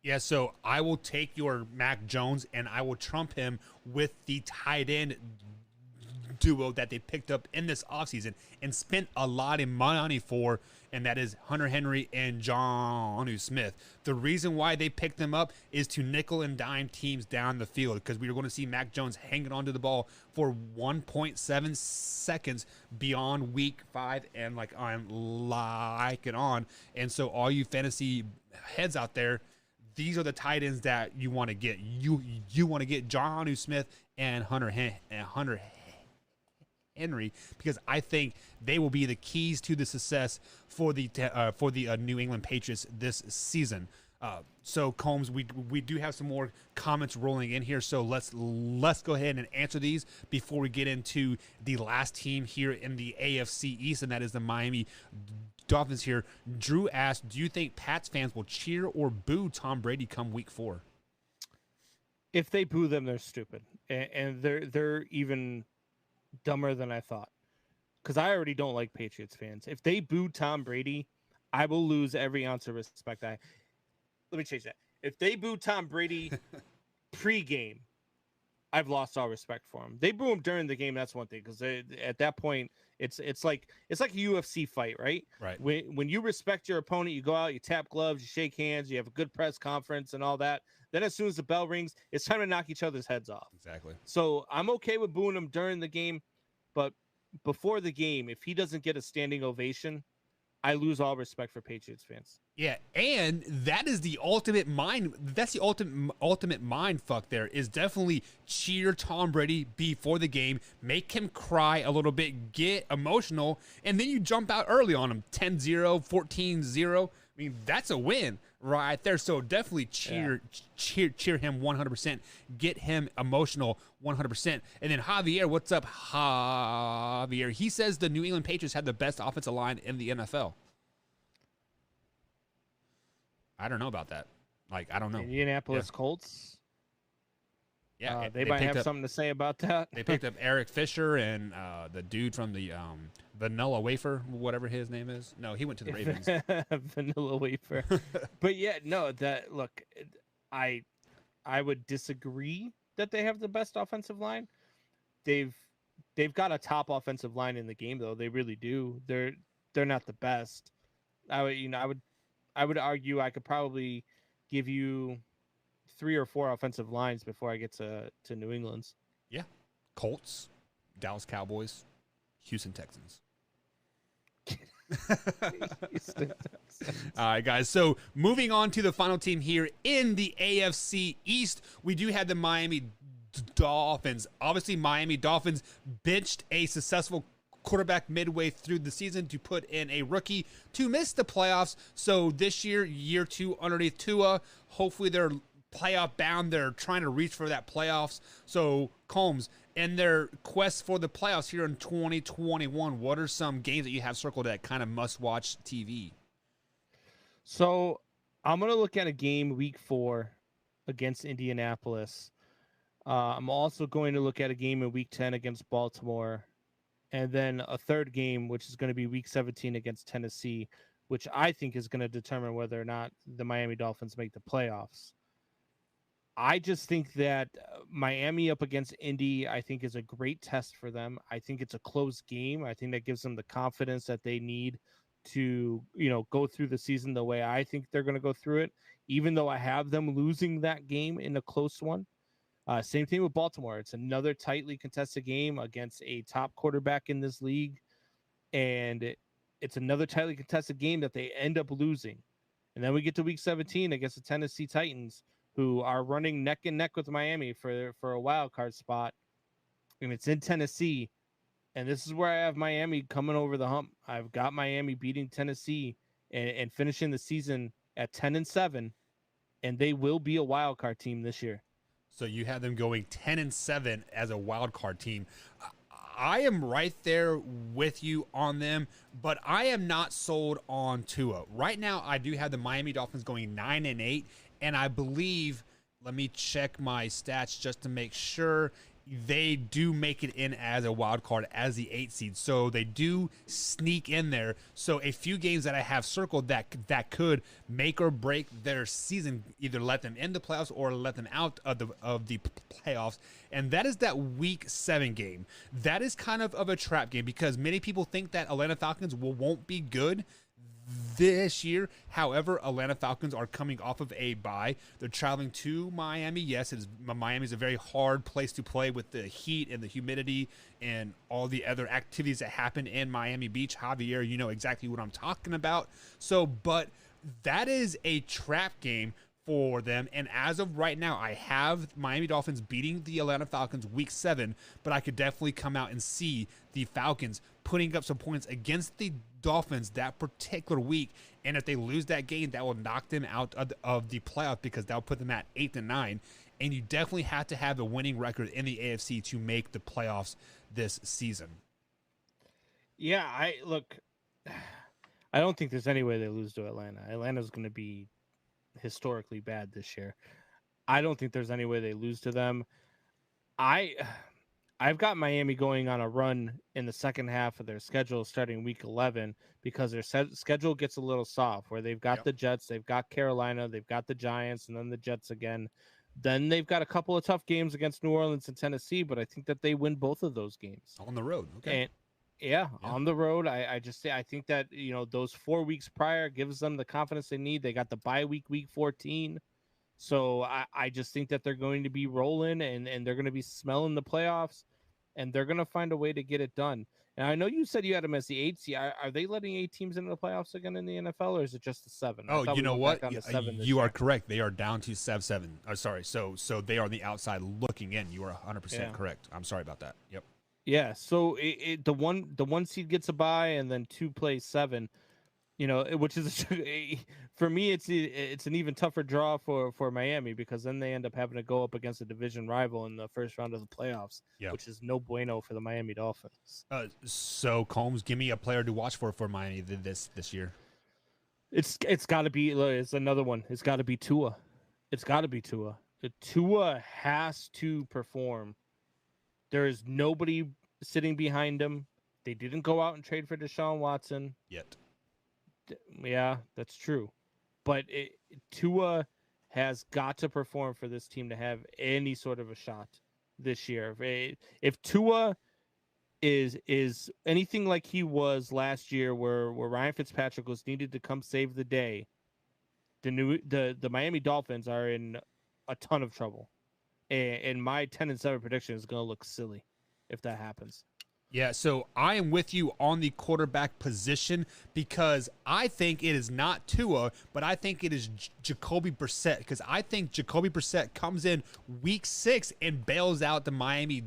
Speaker 2: Yeah, so I will take your Mac Jones and I will trump him with the tight end duo that they picked up in this offseason and spent a lot of money for, and that is Hunter Henry and Jonnu Smith. The reason why they picked them up is to nickel and dime teams down the field, because we are going to see Mac Jones hanging onto the ball for 1.7 seconds beyond week 5 and on. And so all you fantasy heads out there, these are the tight ends that you want to get. You want to get Jonnu Smith and Hunter Henry, because I think they will be the keys to the success for the New England Patriots this season. So Combs, we do have some more comments rolling in here, so let's go ahead and answer these before we get into the last team here in the AFC East, and that is the Miami Dolphins here. Drew asked, do you think Pats fans will cheer or boo Tom Brady come week 4?
Speaker 3: If they boo them, they're stupid, and they're even dumber than I thought, because I already don't like Patriots fans. If they boo Tom Brady, I will lose every ounce of respect. Let me change that. If they boo Tom Brady pre-game, I've lost all respect for him. They boo him during the game, that's one thing, because at that point, it's like a UFC fight, right?
Speaker 2: Right.
Speaker 3: When you respect your opponent, you go out, you tap gloves, you shake hands, you have a good press conference and all that. Then as soon as the bell rings, it's time to knock each other's heads off.
Speaker 2: Exactly.
Speaker 3: So I'm okay with booing him during the game, but before the game, if he doesn't get a standing ovation, I lose all respect for Patriots fans.
Speaker 2: Yeah, and that is the ultimate mind. That's the ultimate mind fuck. There is definitely cheer Tom Brady before the game, make him cry a little bit, get emotional, and then you jump out early on him, 10-0, 14-0. I mean, that's a win right there. So definitely cheer him 100%. Get him emotional 100%. And then Javier, what's up, Javier? He says the New England Patriots have the best offensive line in the NFL. I don't know about that. Like, I don't know.
Speaker 3: Indianapolis Colts.
Speaker 2: Yeah,
Speaker 3: they might have something to say about that.
Speaker 2: They picked up Eric Fisher and the dude from the Vanilla Wafer, whatever his name is. No, he went to the Ravens.
Speaker 3: Vanilla Wafer. But yeah, no, look, I would disagree that they have the best offensive line. They've got a top offensive line in the game, though. They really do. They're not the best. I would argue I could probably give you 3 or 4 offensive lines before I get to New England's.
Speaker 2: Yeah. Colts, Dallas Cowboys, Houston Texans. All right, guys. So moving on to the final team here in the AFC East, we do have the Miami Dolphins. Obviously, Miami Dolphins benched a successful quarterback midway through the season to put in a rookie to miss the playoffs. So this year 2 underneath Tua, hopefully they're playoff bound. They're trying to reach for that playoffs. So Combs, in their quest for the playoffs here in 2021, what are some games that you have circled that kind of must watch TV?
Speaker 3: So I'm going to look at a game week 4 against Indianapolis. I'm also going to look at a game in week 10 against Baltimore. And then a third game, which is going to be week 17 against Tennessee, which I think is going to determine whether or not the Miami Dolphins make the playoffs. I just think that Miami up against Indy, I think, is a great test for them. I think it's a close game. I think that gives them the confidence that they need to, go through the season the way I think they're going to go through it, even though I have them losing that game in a close one. Same thing with Baltimore. It's another tightly contested game against a top quarterback in this league. And it's another tightly contested game that they end up losing. And then we get to week 17 against the Tennessee Titans, who are running neck and neck with Miami for a wild card spot. And it's in Tennessee. And this is where I have Miami coming over the hump. I've got Miami beating Tennessee and finishing the season at 10-7. And they will be a wild card team this year.
Speaker 2: So you have them going 10-7 as a wild card team. I am right there with you on them, but I am not sold on Tua. Right now, I do have the Miami Dolphins going 9-8, and I believe, let me check my stats just to make sure, they do make it in as a wild card as the 8 seed. So they do sneak in there. So a few games that I have circled that could make or break their season, either let them in the playoffs or let them out of the playoffs. And that is that week 7 game. That is kind of a trap game because many people think that Atlanta Falcons won't be good this year. However, Atlanta Falcons are coming off of a bye. They're traveling to Miami. Yes, Miami is a very hard place to play with the heat and the humidity and all the other activities that happen in Miami Beach. Javier, you know exactly what I'm talking about. So, but that is a trap game for them. And as of right now, I have Miami Dolphins beating the Atlanta Falcons week 7, but I could definitely come out and see the Falcons putting up some points against the Dolphins that particular week. And if they lose that game, that will knock them out of the playoff, because that will put them at 8-9. And you definitely have to have a winning record in the AFC to make the playoffs this season.
Speaker 3: Yeah, I don't think there's any way they lose to Atlanta. Atlanta's going to be historically bad this year. I don't think there's any way they lose to them. I've got Miami going on a run in the second half of their schedule starting week 11, because their schedule gets a little soft, where they've got the Jets, they've got Carolina, they've got the Giants, and then the Jets again. Then they've got a couple of tough games against New Orleans and Tennessee, but I think that they win both of those games
Speaker 2: on the road. Okay.
Speaker 3: And on the road, I think that, those 4 weeks prior gives them the confidence they need. They got the bye week 14. So I just think that they're going to be rolling, and they're going to be smelling the playoffs, and they're going to find a way to get it done. And I know you said you had them as the 8 seed. Are they letting 8 teams into the playoffs again in the NFL, or is it just the 7?
Speaker 2: Oh, you know what? You are correct. They are down to 7. Oh, sorry. So they are on the outside looking in. You are 100% correct. I'm sorry about that. Yep. Yeah.
Speaker 3: So the one seed gets a bye, and then 2 plays 7. Which is for me, it's an even tougher draw for Miami, because then they end up having to go up against a division rival in the first round of the playoffs, which is no bueno for the Miami Dolphins.
Speaker 2: So Combs, give me a player to watch for Miami this year.
Speaker 3: It's got to be. It's another one. It's got to be Tua. It's got to be Tua. Tua has to perform. There is nobody sitting behind him. They didn't go out and trade for Deshaun Watson
Speaker 2: yet.
Speaker 3: Yeah, that's true. But Tua has got to perform for this team to have any sort of a shot this year. If Tua is anything like he was last year, where Ryan Fitzpatrick was needed to come save the day, the Miami Dolphins are in a ton of trouble. And my 10-7 prediction is going to look silly if that happens.
Speaker 2: Yeah, so I am with you on the quarterback position, because I think it is not Tua, but I think it is Jacoby Brissett, because I think Jacoby Brissett comes in week 6 and bails out the Miami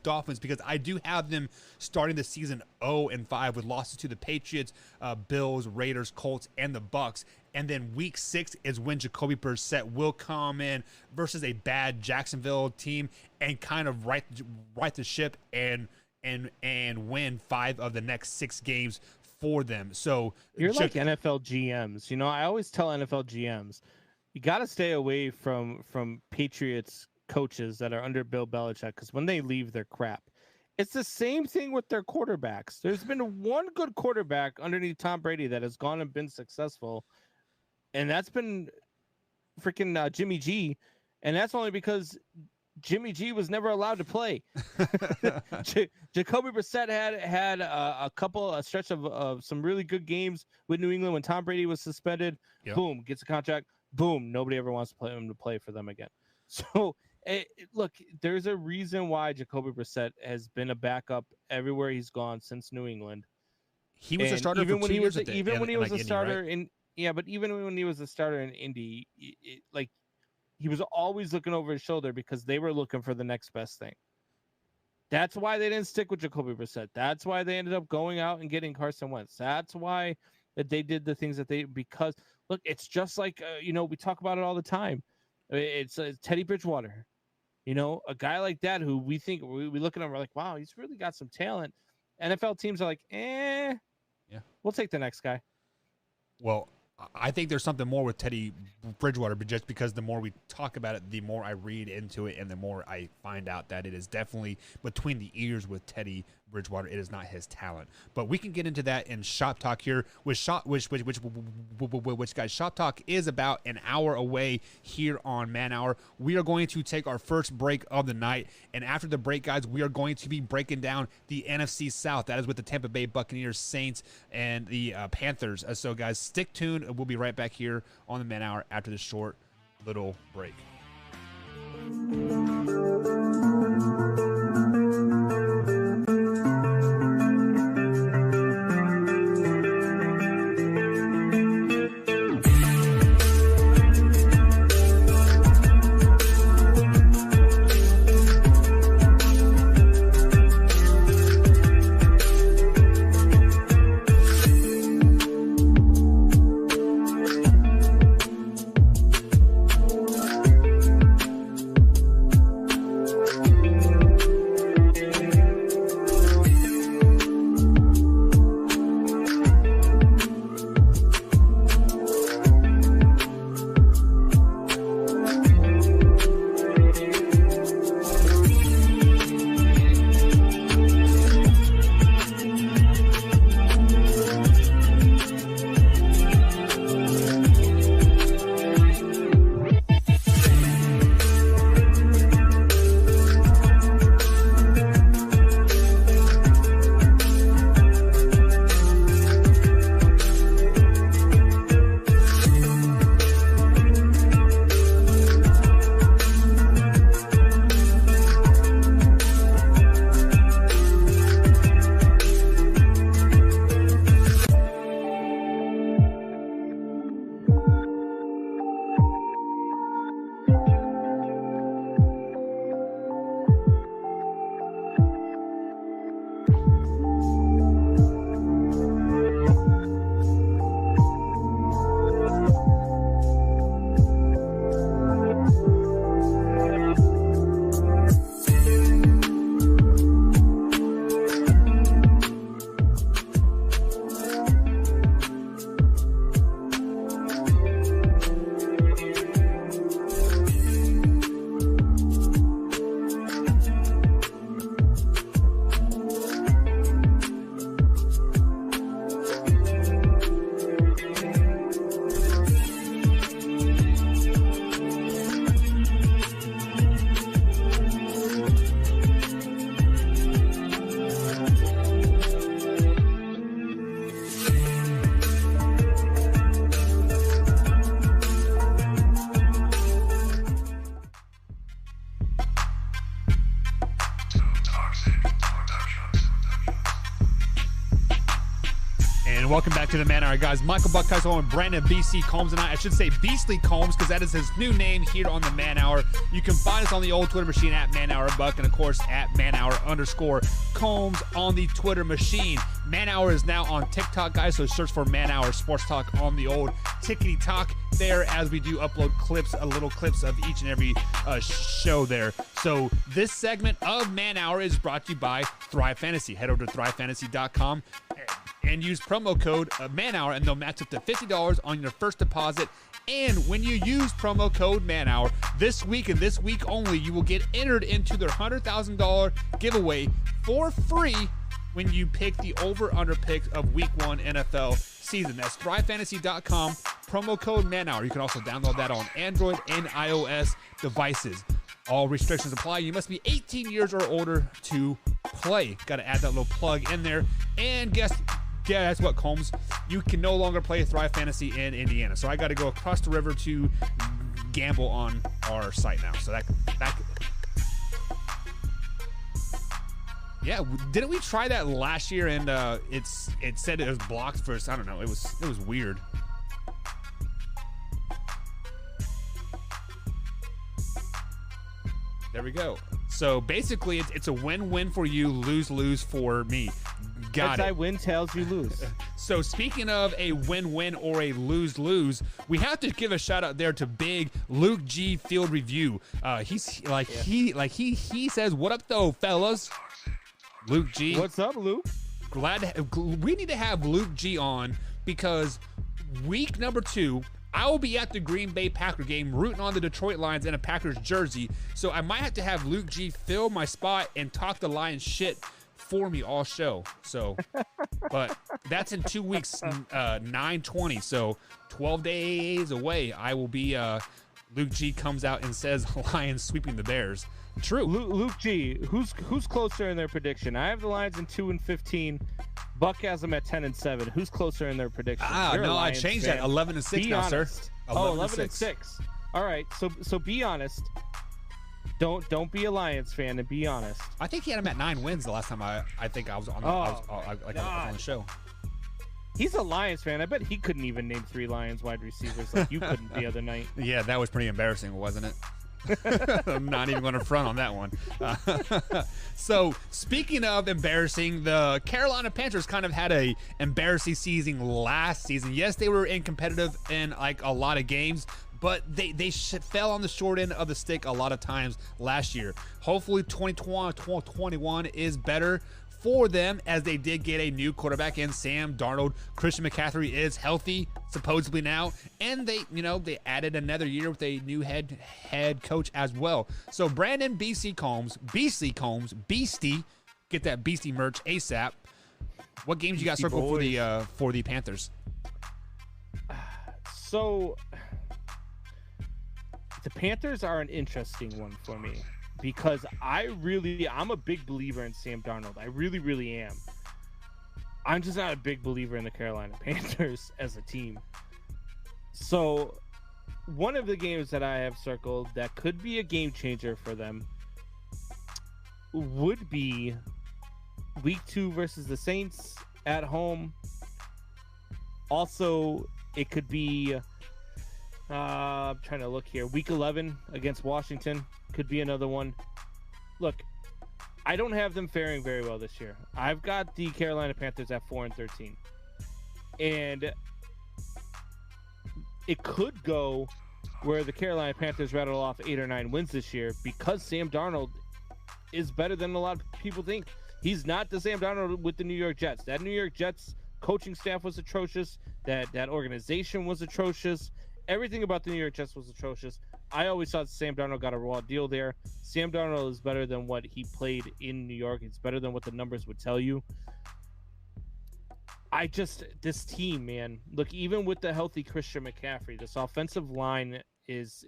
Speaker 2: Dolphins, because I do have them starting the season 0-5 with losses to the Patriots, Bills, Raiders, Colts, and the Bucks. And then week 6 is when Jacoby Brissett will come in versus a bad Jacksonville team and kind of right the ship and win 5 of the next 6 games for them. So
Speaker 3: you're like NFL GMs. I always tell NFL GMs, you got to stay away from Patriots coaches that are under Bill Belichick, because when they leave, they're crap. It's the same thing with their quarterbacks. There's been one good quarterback underneath Tom Brady that has gone and been successful, and that's been freaking Jimmy G. And that's only because Jimmy G was never allowed to play. Jacoby Brissett had a stretch of some really good games with New England when Tom Brady was suspended. Yep. Boom, gets a contract. Boom, nobody ever wants to play for them again. So, look, there's a reason why Jacoby Brissett has been a backup everywhere he's gone since New England.
Speaker 2: He was a starter
Speaker 3: even
Speaker 2: for
Speaker 3: when
Speaker 2: 2
Speaker 3: he
Speaker 2: years.
Speaker 3: Was even when he was a starter
Speaker 2: right?
Speaker 3: in but even when he was a starter in Indy, he was always looking over his shoulder, because they were looking for the next best thing. That's why they didn't stick with Jacoby Brissett. That's why they ended up going out and getting Carson Wentz. That's why that they did the things that because look, it's just like we talk about it all the time. It's Teddy Bridgewater, a guy like that who we think we look at him, we're like, wow, he's really got some talent. NFL teams are like, we'll take the next guy.
Speaker 2: Well, I think there's something more with Teddy Bridgewater, but just because the more we talk about it, the more I read into it, and the more I find out that it is definitely between the ears with Teddy Bridgewater. It is not his talent, but we can get into that in Shop Talk here. Which guys, Shop Talk is about an hour away here on Man Hour. We are going to take our first break of the night, and after the break, guys, we are going to be breaking down the NFC South. That is with the Tampa Bay Buccaneers, Saints, and the Panthers. So, guys, stick tuned. We'll be right back here on the Man Hour after this short little break. And welcome back to the Man Hour, guys. Michael Buckheist along with Brandon BC Combs and I should say Beastly Combs because that is his new name here on the Man Hour. You can find us on the old Twitter machine at Man Hour Buck and, of course, at Man Hour _Combs on the Twitter machine. Man Hour is now on TikTok, guys, so search for Man Hour Sports Talk on the old Tickety Talk there as we do upload clips, little clips of each and every show there. So this segment of Man Hour is brought to you by Thrive Fantasy. Head over to thrivefantasy.com and use promo code MANHOUR, and they'll match up to $50 on your first deposit. And when you use promo code MANHOUR this week and this week only, you will get entered into their $100,000 giveaway for free when you pick the over-under picks of Week 1 NFL season. That's thrivefantasy.com, promo code MANHOUR. You can also download that on Android and iOS devices. All restrictions apply. You must be 18 years or older to play. Got to add that little plug in there. And guess what, Combs? You can no longer play Thrive Fantasy in Indiana. So I got to go across the river to gamble on our site now. So that yeah, didn't we try that last year? And it said it was blocked first. I don't know. It was weird. There we go. So basically, it's a win-win for you, lose-lose for me. Got it.
Speaker 3: I win, tails, you lose.
Speaker 2: So speaking of a win-win or a lose-lose, we have to give a shout-out there to Big Luke G Field Review. He says, "What up, though, fellas?" Luke G.
Speaker 3: What's up, Luke?
Speaker 2: We need to have Luke G on because week number 2. I will be at the Green Bay Packer game rooting on the Detroit Lions in a Packers jersey. So I might have to have Luke G fill my spot and talk the Lions shit for me all show. So, but that's in 2 weeks, 9/20. So 12 days away, I will be, Luke G comes out and says Lions sweeping the Bears. True.
Speaker 3: Luke G, who's closer in their prediction? I have the Lions in 2-15. Buck has them at 10-7. Who's closer in their prediction?
Speaker 2: No, I changed that. 11-6 now, sir.
Speaker 3: 11-6. All right, so be honest. Don't be a Lions fan and be honest.
Speaker 2: I think he had him at 9 wins the last time I think I was on. I was on the show.
Speaker 3: He's a Lions fan. I bet he couldn't even name 3 Lions wide receivers like you couldn't the other night.
Speaker 2: Yeah, that was pretty embarrassing, wasn't it? I'm not even going to front on that one. So speaking of embarrassing, the Carolina Panthers kind of had a embarrassing season last season. Yes, they were competitive in like a lot of games, but they fell on the short end of the stick a lot of times last year. Hopefully 2021 is better for them as they did get a new quarterback in Sam Darnold. Christian McCaffrey is healthy supposedly now, and they added another year with a new head coach as well. So Brandon Beastly Combs, Beastie, get that Beastie merch ASAP. What games you got circled for the Panthers?
Speaker 3: So the Panthers are an interesting one for me. Because I'm a big believer in Sam Darnold. I really, really am. I'm just not a big believer in the Carolina Panthers as a team. So one of the games that I have circled that could be a game changer for them would be week 2 versus the Saints at home. Also, it could be I'm trying to look here. Week 11 against Washington could be another one. Look, I don't have them faring very well this year. I've got the Carolina Panthers at 4-13. And it could go where the Carolina Panthers rattle off 8 or 9 wins this year because Sam Darnold is better than a lot of people think. He's not the Sam Darnold with the New York Jets. That New York Jets coaching staff was atrocious. That organization was atrocious. Everything about the New York Jets was atrocious. I always thought Sam Darnold got a raw deal there. Sam Darnold is better than what he played in New York. It's better than what the numbers would tell you. This team, man, look, even with the healthy Christian McCaffrey, this offensive line is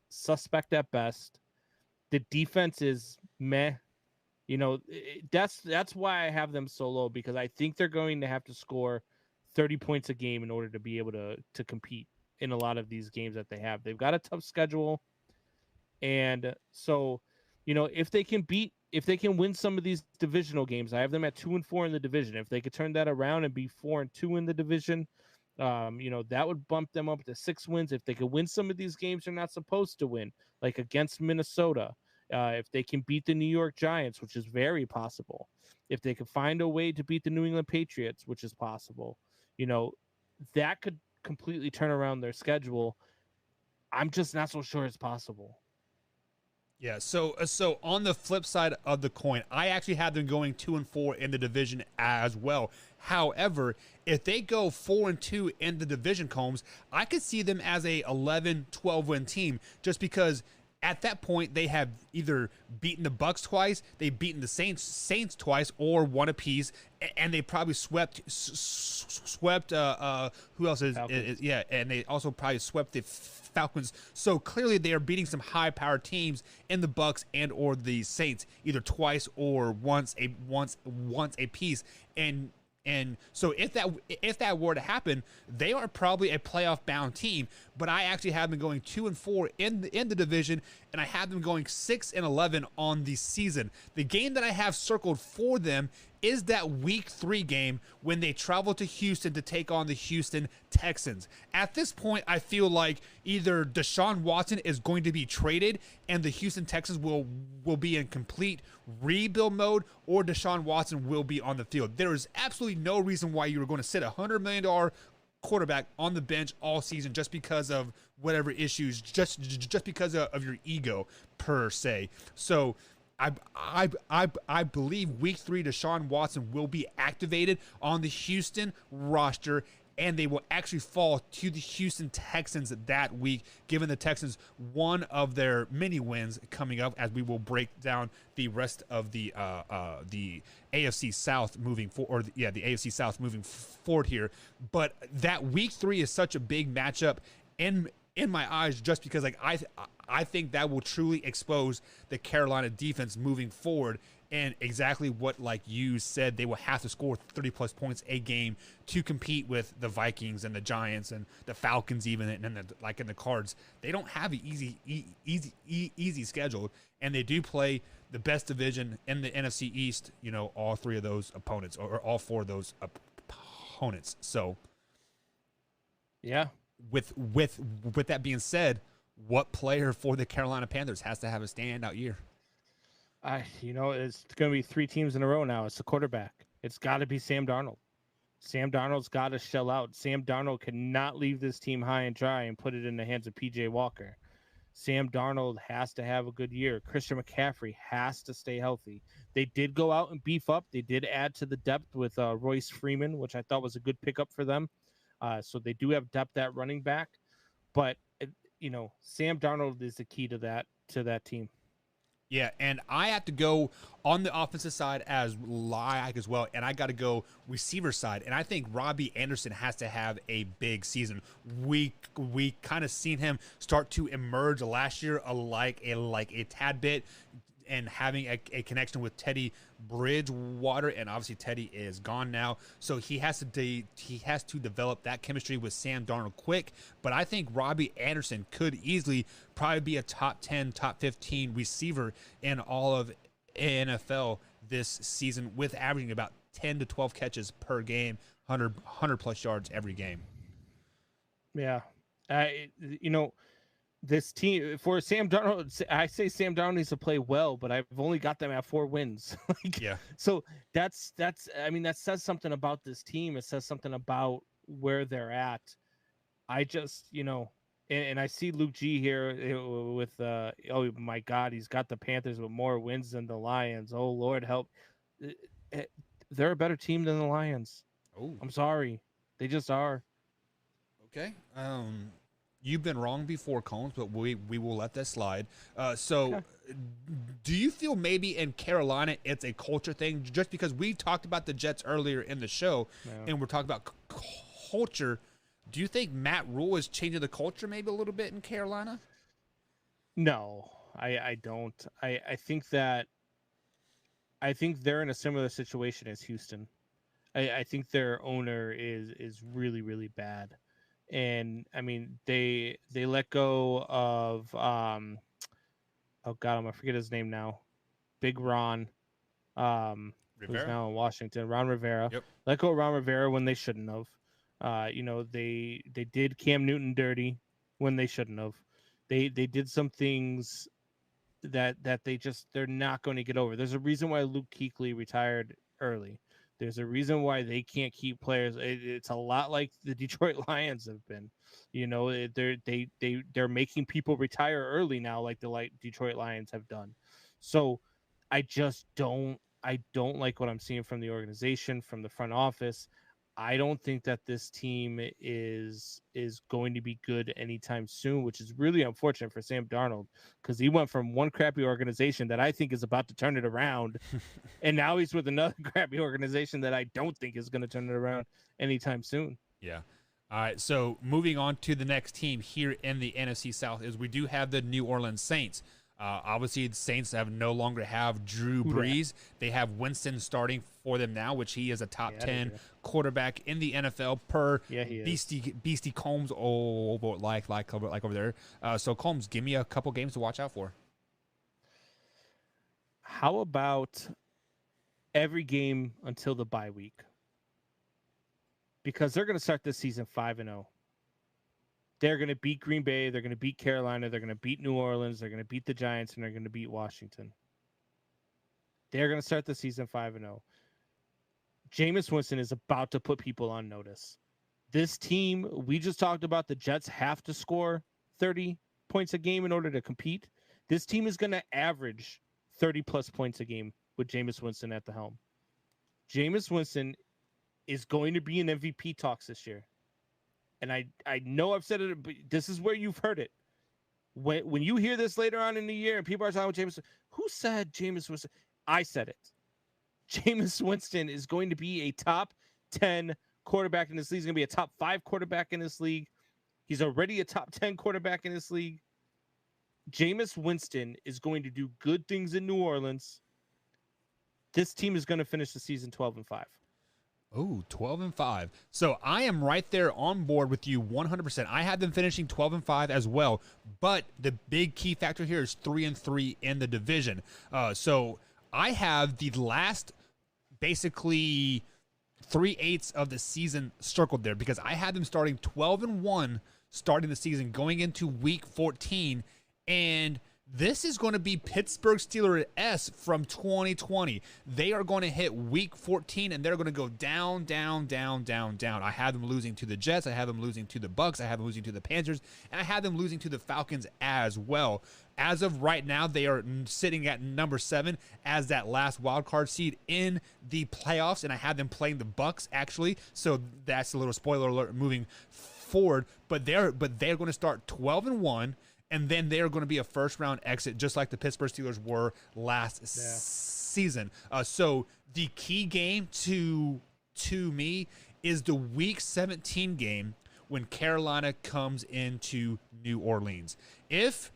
Speaker 3: suspect at best. The defense is meh. That's why I have them so low, because I think they're going to have to score 30 points a game in order to be able to compete in a lot of these games that they have. They've got a tough schedule. And so, if they can beat if they can win some of these divisional games, I have them at 2-4 in the division. If they could turn that around and be 4-2 in the division, that would bump them up to 6 wins. If they could win some of these games they're not supposed to win, like against Minnesota, if they can beat the New York Giants, which is very possible, if they could find a way to beat the New England Patriots, which is possible, that could completely turn around their schedule. I'm just not so sure it's possible.
Speaker 2: Yeah, so on the flip side of the coin, I actually have them going 2-4 in the division as well. However, if they go 4-2 in the division, Combs, I could see them as a 11-12 win team, just because at that point they have either beaten the Bucks twice, they've beaten the Saints twice, or one apiece, and they probably swept who else is yeah, and they also probably swept the Falcons. So clearly they are beating some high-powered teams in the Bucks and or the Saints, either twice or once a piece. And so if that were to happen, they are probably a playoff bound team. But I actually have them going 2-4 in the division, and I have them going 6-11 on the season. The game that I have circled for them is that Week 3 game when they travel to Houston to take on the Houston Texans. At this point, I feel like either Deshaun Watson is going to be traded and the Houston Texans will be in complete rebuild mode, or Deshaun Watson will be on the field. There is absolutely no reason why you were going to sit $100 million quarterback on the bench all season just because of whatever issues, just because of your ego per se. So I believe Week 3 Deshaun Watson will be activated on the Houston roster, and they will actually fall to the Houston Texans that week, giving the Texans one of their many wins coming up, as we will break down the rest of the AFC South moving forward. The AFC South moving forward here. But that Week 3 is such a big matchup in my eyes, just because I think that will truly expose the Carolina defense moving forward. And exactly what, like you said, they will have to score 30-plus points a game to compete with the Vikings and the Giants and the Falcons, even, and then in the Cards. They don't have an easy schedule, and they do play the best division in the NFC East. All three of those opponents, or all four of those opponents. So,
Speaker 3: yeah.
Speaker 2: With that being said, what player for the Carolina Panthers has to have a standout year?
Speaker 3: It's going to be 3 teams in a row now. It's the quarterback. It's got to be Sam Darnold. Sam Darnold's got to shell out. Sam Darnold cannot leave this team high and dry and put it in the hands of P.J. Walker. Sam Darnold has to have a good year. Christian McCaffrey has to stay healthy. They did go out and beef up. They did add to the depth with Royce Freeman, which I thought was a good pickup for them. So they do have depth at running back. But, Sam Darnold is the key to that team.
Speaker 2: Yeah, and I have to go on the offensive side as well, and I got to go receiver side, and I think Robbie Anderson has to have a big season. We kind of seen him start to emerge last year, like a tad bit, and having a connection with Teddy Bridgewater, and obviously Teddy is gone now, so he has to develop that chemistry with Sam Darnold quick. But I think Robbie Anderson could easily probably be a top 10, top 15 receiver in all of NFL this season, with averaging about 10 to 12 catches per game, 100 plus yards every game.
Speaker 3: Yeah, this team for Sam Darnold, I say Sam Darnold needs to play well, but I've only got them at 4 wins. So that's that says something about this team. It says something about where they're at. I just, and I see Luke G here with oh my God, he's got the Panthers with more wins than the Lions. Oh Lord help. They're a better team than the Lions.
Speaker 2: Oh,
Speaker 3: I'm sorry. They just are.
Speaker 2: Okay. You've been wrong before, Combs, but we will let that slide. So do you feel maybe in Carolina it's a culture thing? Just because we talked about the Jets earlier in the show, and we're talking about culture, do you think Matt Rule is changing the culture maybe a little bit in Carolina?
Speaker 3: No, I don't. I think they're in a similar situation as Houston. I think their owner is really, really bad. And they let go of oh God, I'm gonna forget his name now. Big Ron, who's
Speaker 2: Rivera?
Speaker 3: now in Washington, Ron Rivera.
Speaker 2: Yep.
Speaker 3: Let go of Ron Rivera when they shouldn't have. They did Cam Newton dirty when they shouldn't have. They did some things that they're not going to get over. There's a reason why Luke Kuechly retired early. There's a reason why they can't keep players. It's a lot like the Detroit Lions have been. They're making people retire early now, like the Detroit Lions have done. So I just don't like what I'm seeing from the organization, from the front office. I don't think that this team is going to be good anytime soon, which is really unfortunate for Sam Darnold, because he went from one crappy organization that I think is about to turn it around, and now he's with another crappy organization that I don't think is going to turn it around anytime soon.
Speaker 2: Yeah. All right, so moving on to the next team here in the NFC South is we do have the New Orleans Saints. Obviously, the Saints no longer have Drew Brees. They have Winston starting for them now, which he is a top 10 quarterback in the NFL per Beastie Combs. Like over there. So Combs, give me a couple games to watch out for.
Speaker 3: How about every game until the bye week? Because they're going to start this season 5-0. They're going to beat Green Bay. They're going to beat Carolina. They're going to beat New Orleans. They're going to beat the Giants, and they're going to beat Washington. They're going to start the season 5-0. Jameis Winston is about to put people on notice. This team, we just talked about, the Jets have to score 30 points a game in order to compete. This team is going to average 30-plus points a game with Jameis Winston at the helm. Jameis Winston is going to be in MVP talks this year. And I know I've said it, but this is where you've heard it. When you hear this later on in the year and people are talking about Jameis, who said Jameis Winston? I said it. Jameis Winston is going to be a top 10 quarterback in this league. He's going to be a top 5 quarterback in this league. He's already a top 10 quarterback in this league. Jameis Winston is going to do good things in New Orleans. This team is going to finish the season 12-5.
Speaker 2: Oh, 12-5. So I am right there on board with you 100%. I had them finishing 12-5 as well, but the big key factor here is 3-3 in the division. So I have the last basically 3/8 of the season circled there because I had them starting 12-1 starting the season going into week 14, and this is going to be Pittsburgh Steelers from 2020. They are going to hit week 14, and they're going to go down, down, down, down, down. I have them losing to the Jets. I have them losing to the Bucs. I have them losing to the Panthers. And I have them losing to the Falcons as well. As of right now, they are sitting at number 7 as that last wild card seed in the playoffs, and I have them playing the Bucs, actually. So that's a little spoiler alert moving forward. But they're going to start 12-1. And then they're going to be a first-round exit, just like the Pittsburgh Steelers were last season. So the key game to me is the Week 17 game when Carolina comes into New Orleans. If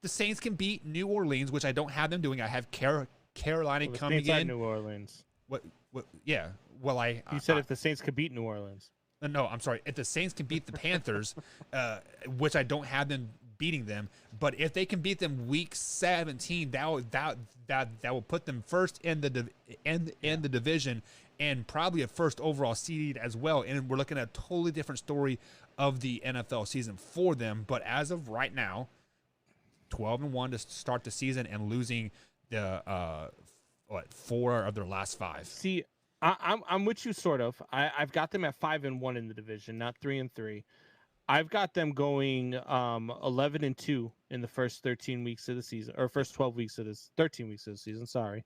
Speaker 2: the Saints can beat New Orleans, which I don't have them doing, I have Carolina coming in.
Speaker 3: New Orleans.
Speaker 2: What? Yeah. Well,
Speaker 3: you said if the Saints could beat New Orleans.
Speaker 2: No, I'm sorry. If the Saints can beat the Panthers, which I don't have them beating them, but if they can beat them week 17, that will put them first in the division and probably a first overall seed as well. And we're looking at a totally different story of the NFL season for them. But as of right now, 12-1 to start the season and losing the 4 of their last 5.
Speaker 3: See, I'm with you sort of. I've got them at 5-1 in the division, not 3-3. I've got them going 11-2 in the first 13 weeks of the season, or first 12 weeks of this 13 weeks of the season. Sorry.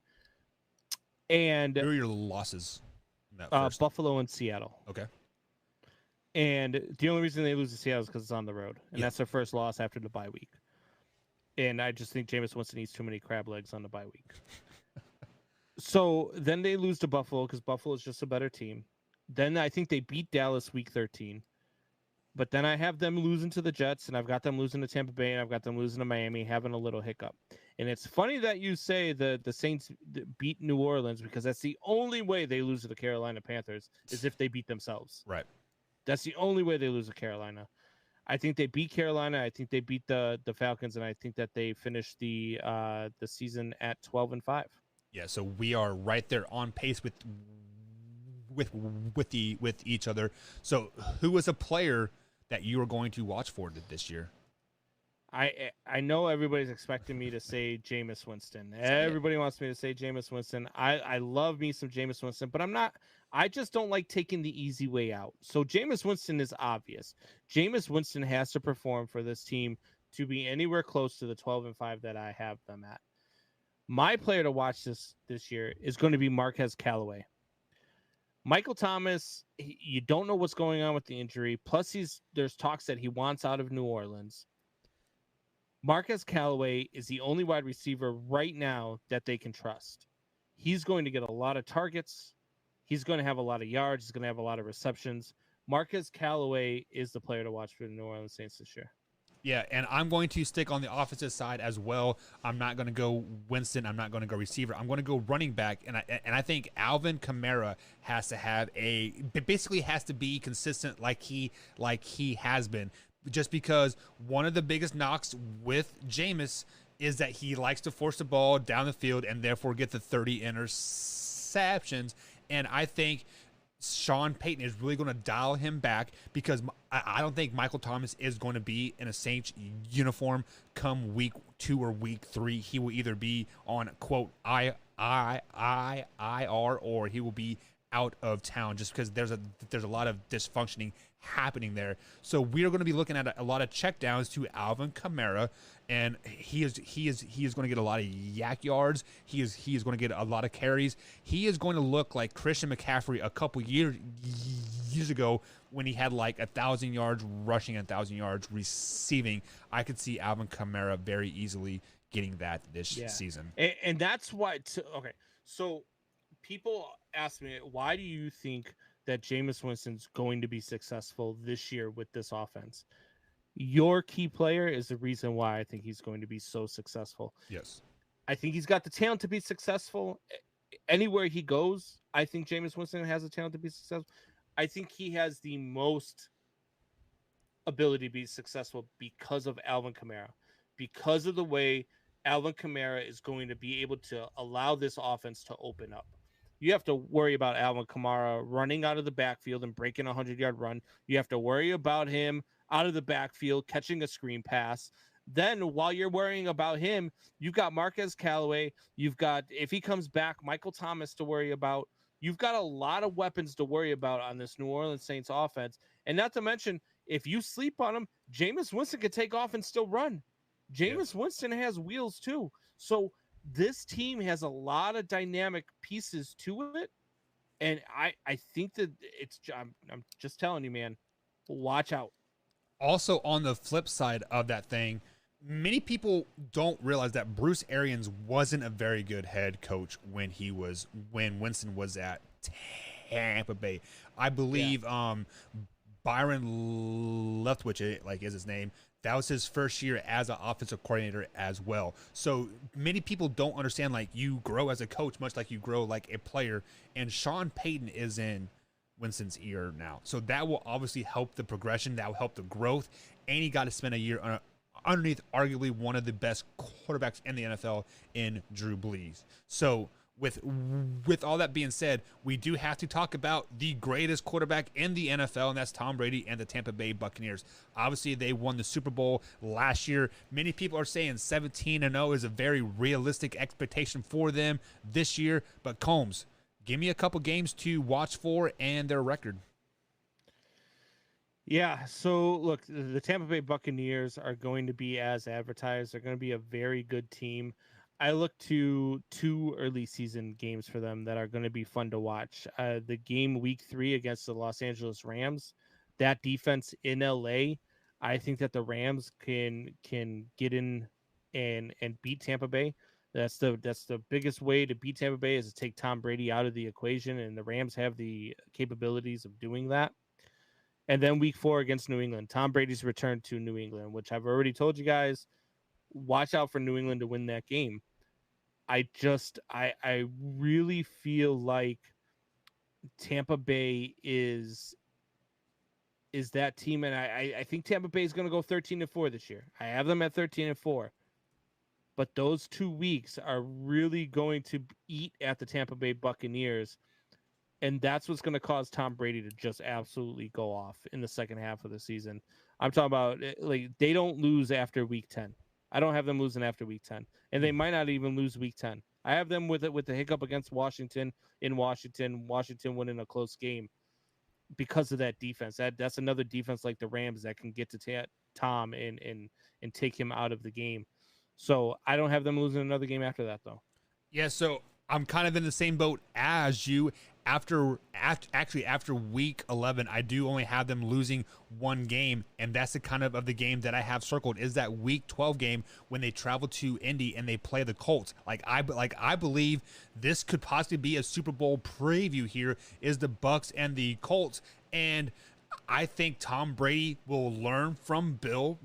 Speaker 3: And
Speaker 2: who are your losses? In that
Speaker 3: Buffalo and Seattle.
Speaker 2: Okay.
Speaker 3: And the only reason they lose to Seattle is because it's on the road, and that's their first loss after the bye week. And I just think Jameis Winston eats too many crab legs on the bye week. So then they lose to Buffalo because Buffalo is just a better team. Then I think they beat Dallas week 13. But then I have them losing to the Jets, and I've got them losing to Tampa Bay, and I've got them losing to Miami, having a little hiccup. And it's funny that you say the Saints beat New Orleans because that's the only way they lose to the Carolina Panthers is if they beat themselves.
Speaker 2: Right.
Speaker 3: That's the only way they lose to Carolina. I think they beat Carolina. I think they beat the Falcons, and I think that they finished the season at 12-5.
Speaker 2: Yeah, so we are right there on pace with each other. So who is a player that you are going to watch for this year?
Speaker 3: I know everybody's expecting me to say Jameis Winston. Everybody wants me to say Jameis Winston. I love me some Jameis Winston, but I'm not. I just don't like taking the easy way out. So Jameis Winston is obvious. Jameis Winston has to perform for this team to be anywhere close to the 12-5 that I have them at. My player to watch this year is going to be Marquez Callaway. Michael Thomas, you don't know what's going on with the injury. Plus, there's talks that he wants out of New Orleans. Marquez Callaway is the only wide receiver right now that they can trust. He's going to get a lot of targets. He's going to have a lot of yards. He's going to have a lot of receptions. Marquez Callaway is the player to watch for the New Orleans Saints this year.
Speaker 2: Yeah, and I'm going to stick on the offensive side as well. I'm not going to go Winston. I'm not going to go receiver. I'm going to go running back, and I think Alvin Kamara has to be consistent like he has been. Just because one of the biggest knocks with Jameis is that he likes to force the ball down the field and therefore get the 30 interceptions. And I think Sean Payton is really going to dial him back because I don't think Michael Thomas is going to be in a Saints uniform come week 2 or week 3. He will either be on, quote, IR, or he will be out of town just because there's a lot of dysfunctioning happening there. So we are going to be looking at a lot of checkdowns to Alvin Kamara, and he is going to get a lot of yak yards. He is going to get a lot of carries. He is going to look like Christian McCaffrey a couple years ago when he had like 1,000 yards rushing and 1,000 yards receiving. I could see Alvin Kamara very easily getting that this season.
Speaker 3: And that's why. Okay, so people ask me, why do you think that Jameis Winston's going to be successful this year with this offense? Your key player is the reason why I think he's going to be so successful.
Speaker 2: Yes.
Speaker 3: I think he's got the talent to be successful. Anywhere he goes, I think Jameis Winston has the talent to be successful. I think he has the most ability to be successful because of Alvin Kamara, because of the way Alvin Kamara is going to be able to allow this offense to open up. You have to worry about Alvin Kamara running out of the backfield and breaking a 100-yard run. You have to worry about him out of the backfield catching a screen pass. Then while you're worrying about him, you've got Marquez Callaway. You've got, if he comes back, Michael Thomas to worry about. You've got a lot of weapons to worry about on this New Orleans Saints offense. And not to mention, if you sleep on him, Jameis Winston could take off and still run. Jameis Winston has wheels too. So this team has a lot of dynamic pieces to it. And I think that I'm just telling you, man, watch out.
Speaker 2: Also, on the flip side of that thing, many people don't realize that Bruce Arians wasn't a very good head coach when Winston was at Tampa Bay. I believe Byron Leftwich, like is his name, that was his first year as an offensive coordinator as well. So many people don't understand, like, you grow as a coach much like you grow like a player, and Sean Payton is in Winston's ear now. So that will obviously help the progression. That will help the growth. And he got to spend a year underneath arguably one of the best quarterbacks in the NFL in Drew Brees. So with all that being said, we do have to talk about the greatest quarterback in the NFL, and that's Tom Brady and the Tampa Bay Buccaneers. Obviously, they won the Super Bowl last year. Many people are saying 17-0 is a very realistic expectation for them this year. But Combs, give me a couple games to watch for and their record.
Speaker 3: Yeah, so look, the Tampa Bay Buccaneers are going to be as advertised. They're going to be a very good team. I look to 2 early season games for them that are going to be fun to watch. The game week 3 against the Los Angeles Rams, that defense in LA, I think that the Rams can get in and beat Tampa Bay. That's the biggest way to beat Tampa Bay, is to take Tom Brady out of the equation, and the Rams have the capabilities of doing that. And then week 4 against New England, Tom Brady's return to New England, which I've already told you guys, watch out for New England to win that game. I really feel like Tampa Bay is that team, and I think Tampa Bay is going to go 13-4 this year. I have them at 13-4, but those 2 weeks are really going to eat at the Tampa Bay Buccaneers. And that's what's going to cause Tom Brady to just absolutely go off in the second half of the season. I'm talking about, like, they don't lose after week 10. I don't have them losing after week 10. And they might not even lose week 10. I have them with the hiccup against Washington in Washington winning a close game because of that defense. That's another defense like the Rams that can get to Tom and take him out of the game. So I don't have them losing another game after that, though.
Speaker 2: Yeah, so I'm kind of in the same boat as you. After week 11, I do only have them losing one game, and that's the kind of the game that I have circled is that week 12 game when they travel to Indy and they play the Colts. I believe this could possibly be a Super Bowl preview. Here is the Bucs and the Colts, and I think Tom Brady will learn from Bill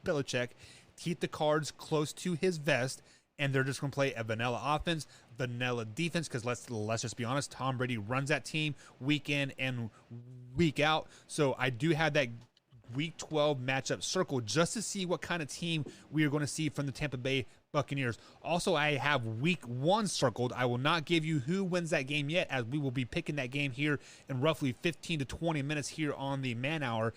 Speaker 2: Belichick, keep the cards close to his vest, and they're just going to play a vanilla offense, vanilla defense, because let's just be honest, Tom Brady runs that team week in and week out. So I do have that week 12 matchup circled just to see what kind of team we are going to see from the Tampa Bay Buccaneers. Also, I have week 1 circled. I will not give you who wins that game yet, as we will be picking that game here in roughly 15 to 20 minutes here on the Man Hour.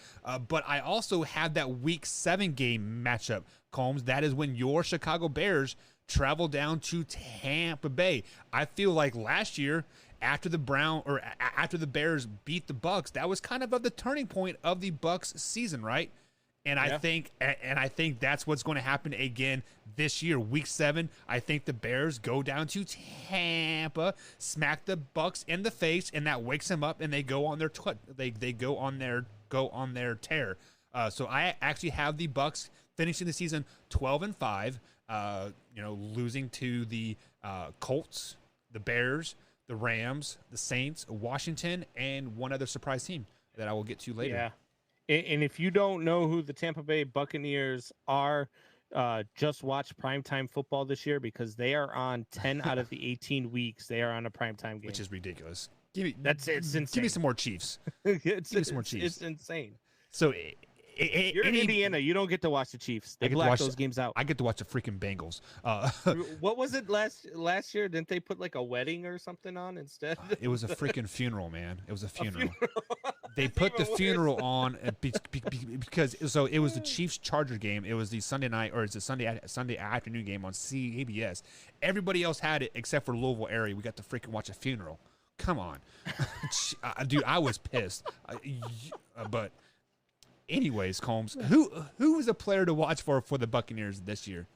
Speaker 2: But I also have that week 7 game matchup, Combs. That is when your Chicago Bears travel down to Tampa Bay. I feel like last year, after the Bears beat the Bucs, that was kind of the turning point of the Bucs season, right? And I think that's what's going to happen again this year. Week 7, I think the Bears go down to Tampa, smack the Bucs in the face, and that wakes them up, and they go on their go on their tear. So I actually have the Bucs finishing the season 12-5. Losing to the Colts, the Bears, the Rams, the Saints, Washington, and one other surprise team that I will get to later.
Speaker 3: Yeah. And if you don't know who the Tampa Bay Buccaneers are, just watch primetime football this year, because they are on 10 out of the 18 weeks. They are on a primetime game,
Speaker 2: which is ridiculous.
Speaker 3: It's insane.
Speaker 2: Give me some more Chiefs. Give me some more Chiefs.
Speaker 3: It's insane.
Speaker 2: So
Speaker 3: you're in Indiana. You don't get to watch the Chiefs. They black those games out.
Speaker 2: I get to watch the freaking Bengals.
Speaker 3: What was it last year? Didn't they put like a wedding or something on instead?
Speaker 2: It was a freaking funeral, man. It was a funeral. They put the funeral on because it was the Chiefs Charger game. It was the Sunday night, or it's a Sunday afternoon game on CBS. Everybody else had it except for Louisville area. We got to freaking watch a funeral. Come on, dude. I was pissed. But anyways, Combs, who was a player to watch for the Buccaneers this year?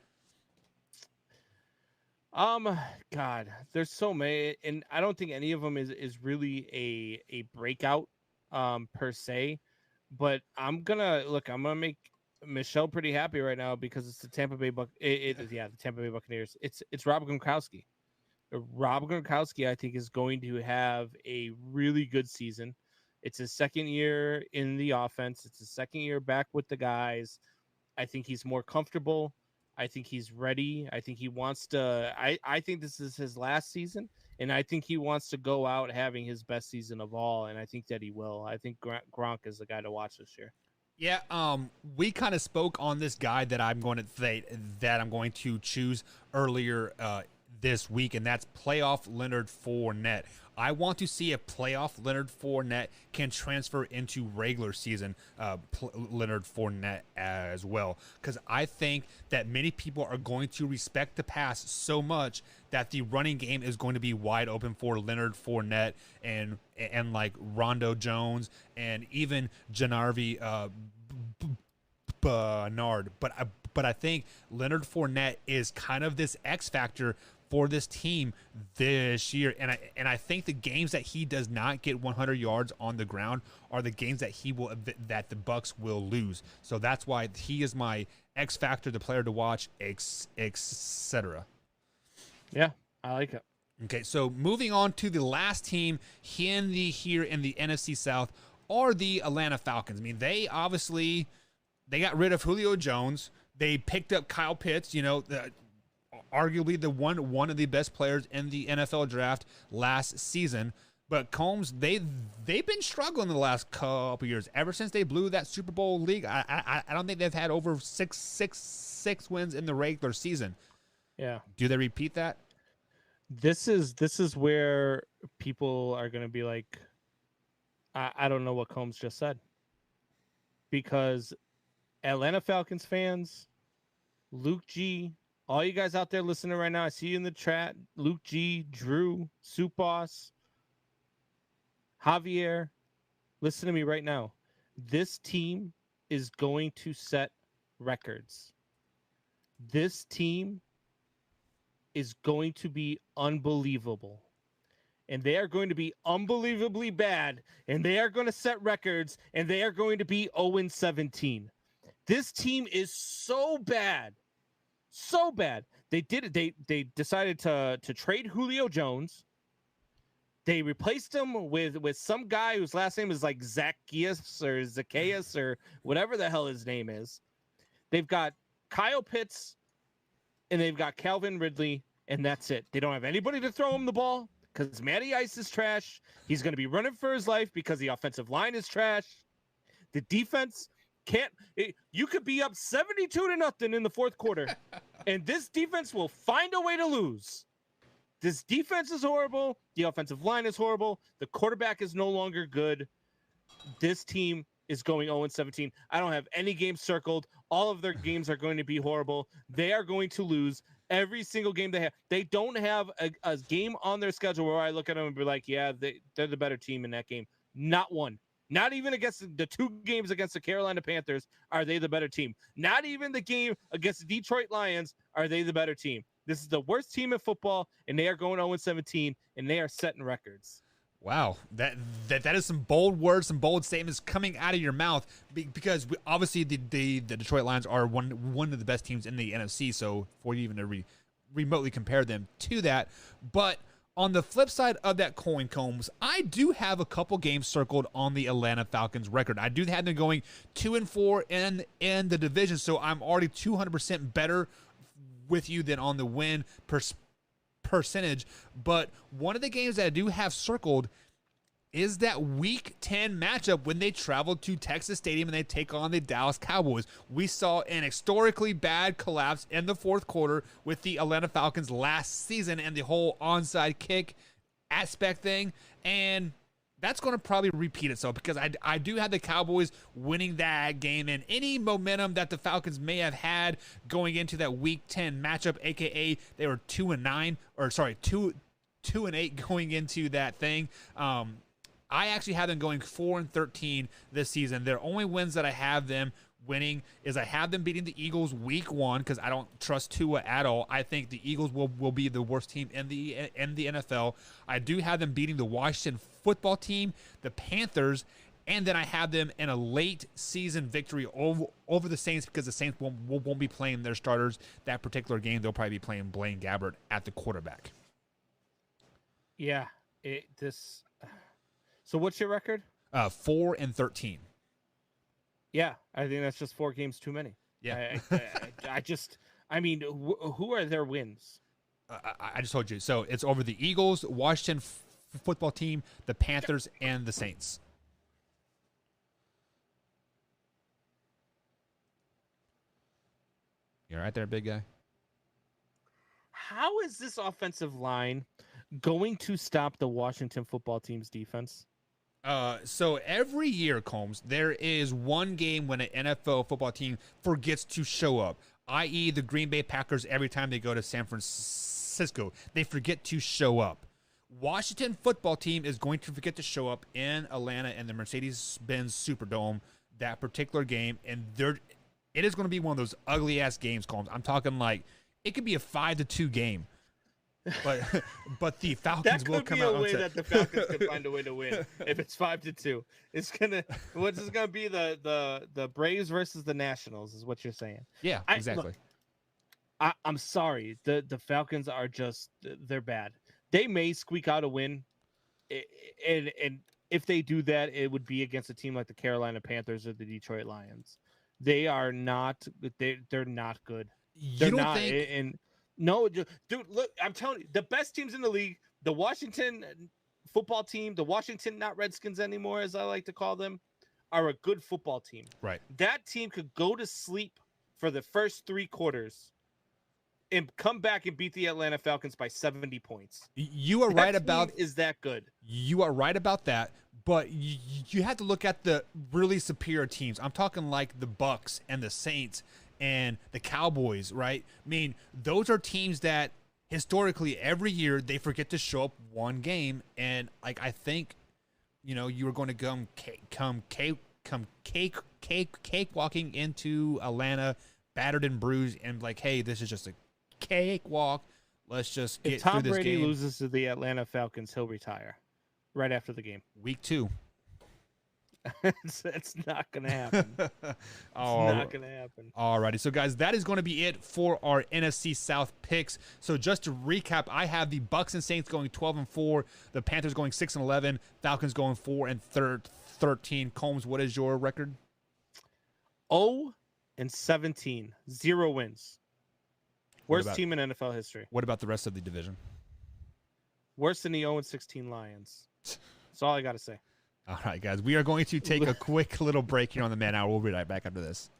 Speaker 3: God, there's so many, and I don't think any of them is really a breakout per se. But I'm gonna make Michelle pretty happy right now, because it's the Tampa Bay the Tampa Bay Buccaneers. It's Rob Gronkowski. Rob Gronkowski, I think, is going to have a really good season. It's his second year in the offense. It's his second year back with the guys. I think he's more comfortable. I think he's ready. I think he wants to. I think this is his last season, and I think he wants to go out having his best season of all, and I think that he will. I think Gronk is the guy to watch this year.
Speaker 2: Yeah, we kind of spoke on this guy that I'm going to choose earlier this week, and that's playoff Leonard Fournette. I want to see if playoff Leonard Fournette can transfer into regular season Leonard Fournette as well, because I think that many people are going to respect the pass so much that the running game is going to be wide open for Leonard Fournette and like Rondo Jones and even Janarvi Bernard. But I think Leonard Fournette is kind of this X factor for this team this year, and I think the games that he does not get 100 yards on the ground are the games that that the Bucs will lose. So that's why he is my X factor, the player to watch, etc.
Speaker 3: Yeah, I like it.
Speaker 2: Okay, so moving on to the last team here in the NFC South are the Atlanta Falcons. I mean, they got rid of Julio Jones. They picked up Kyle Pitts, arguably one of the best players in the NFL draft last season. But Combs, they've been struggling the last couple years. Ever since they blew that Super Bowl league, I don't think they've had over six wins in the regular season.
Speaker 3: Yeah.
Speaker 2: Do they repeat that?
Speaker 3: This is where people are going to be like, I don't know what Combs just said. Because Atlanta Falcons fans, Luke G, all you guys out there listening right now, I see you in the chat, Luke G, Drew, Soup Boss, Javier, listen to me right now. This team is going to set records. This team is going to be unbelievable. And they are going to be unbelievably bad. And they are going to set records. And they are going to be 0-17. This team is so bad. So bad. They did it. They decided to trade Julio Jones. They replaced him with some guy whose last name is like Zacchaeus or whatever the hell his name is. They've got Kyle Pitts and they've got Calvin Ridley, and that's it. They don't have anybody to throw him the ball because Matty Ice is trash. He's going to be running for his life because the offensive line is trash. The defense can't. You could be up 72-0 in the fourth quarter, and this defense will find a way to lose. This defense is horrible. The offensive line is horrible. The quarterback is no longer good. This team is going 0-17. I don't have any games circled. All of their games are going to be horrible. They are going to lose every single game they have. They don't have a game on their schedule where I look at them and be like, yeah, they're the better team in that game. Not one. Not even against the two games against the Carolina Panthers are they the better team. Not even the game against the Detroit Lions are they the better team. This is the worst team in football, and they are going 0-17, and they are setting records.
Speaker 2: Wow, that is some bold words, some bold statements coming out of your mouth, because obviously the Detroit Lions are one of the best teams in the NFC, so for you even to remotely compare them to that. But on the flip side of that coin, Combs, I do have a couple games circled on the Atlanta Falcons record. I do have them going 2-4 in the division, so I'm already 200% better with you than on the win percentage. But one of the games that I do have circled is that Week 10 matchup when they travel to Texas Stadium and they take on the Dallas Cowboys. We saw an historically bad collapse in the fourth quarter with the Atlanta Falcons last season and the whole onside kick aspect thing, and that's going to probably repeat itself because I do have the Cowboys winning that game, and any momentum that the Falcons may have had going into that Week 10 matchup, aka they were 2-8 going into that thing. I actually have them going 4-13 this season. Their only wins that I have them winning is I have them beating the Eagles Week 1 because I don't trust Tua at all. I think the Eagles will be the worst team in the NFL. I do have them beating the Washington football team, the Panthers, and then I have them in a late season victory over the Saints because the Saints won't be playing their starters that particular game. They'll probably be playing Blaine Gabbert at the quarterback.
Speaker 3: Yeah, So what's your record?
Speaker 2: 4-13.
Speaker 3: Yeah, I think that's just 4 games too many.
Speaker 2: Yeah.
Speaker 3: I mean, who are their wins?
Speaker 2: I just told you. So it's over the Eagles, Washington football team, the Panthers, and the Saints. You all right there, big guy?
Speaker 3: How is this offensive line going to stop the Washington football team's defense?
Speaker 2: So every year, Combs, there is one game when an NFL football team forgets to show up, i.e. the Green Bay Packers every time they go to San Francisco. They forget to show up. Washington football team is going to forget to show up in Atlanta in the Mercedes-Benz Superdome that particular game, and it is going to be one of those ugly-ass games, Combs. I'm talking like it could be a 5-2 game. But the Falcons will come out.
Speaker 3: That could be a way that the Falcons could find a way to win if it's 5-2. What's this gonna be? The Braves versus the Nationals is what you're saying.
Speaker 2: Yeah, exactly.
Speaker 3: I'm sorry. The Falcons are they're bad. They may squeak out a win, and if they do that, it would be against a team like the Carolina Panthers or the Detroit Lions. They are not. They're not good. They're not. No, dude, look, I'm telling you, the best teams in the league, the Washington football team, the Washington, not Redskins anymore, as I like to call them, are a good football team.
Speaker 2: Right.
Speaker 3: That team could go to sleep for the first 3 quarters and come back and beat the Atlanta Falcons by 70 points.
Speaker 2: You are right about
Speaker 3: is that good.
Speaker 2: You are right about that, but you have to look at the really superior teams. I'm talking like the Bucks and the Saints and the Cowboys, right? I mean, those are teams that historically every year they forget to show up one game, and like I think, you know, you were going to come cake walking into Atlanta, battered and bruised, and like, hey, this is just a cakewalk. Let's just get through this game.
Speaker 3: If Tom Brady loses to the Atlanta Falcons, he'll retire right after the game.
Speaker 2: Week 2.
Speaker 3: It's not going to happen. It's not going to happen.
Speaker 2: Alrighty, so guys, that is going to be it for our NFC South picks. So just to recap, I have the Bucks and Saints going 12-4, the Panthers going 6-11, Falcons going 4-13. Combs, what is your record?
Speaker 3: 0-17, 0 wins. Worst team in NFL history.
Speaker 2: What about the rest of the division?
Speaker 3: Worse than the 0-16 Lions. That's all I got to say.
Speaker 2: All right, guys. We are going to take a quick little break here on the Man Hour. We'll be right back after this.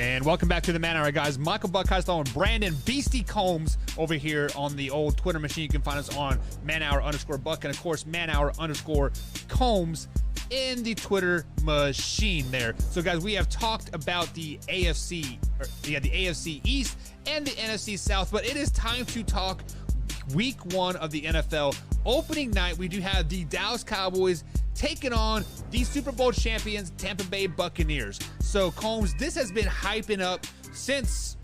Speaker 2: And welcome back to the Man Hour, guys. Michael Buckheisler and Brandon Beastie Combs over here on the old Twitter machine. You can find us on manhour_Buck and, of course, manhour_Combs in the Twitter machine there. So, guys, we have talked about the AFC East and the NFC South, but it is time to talk Week 1 of the NFL. Opening night, we do have the Dallas Cowboys taking on the Super Bowl champions, Tampa Bay Buccaneers. So, Combs, this has been hyping up since,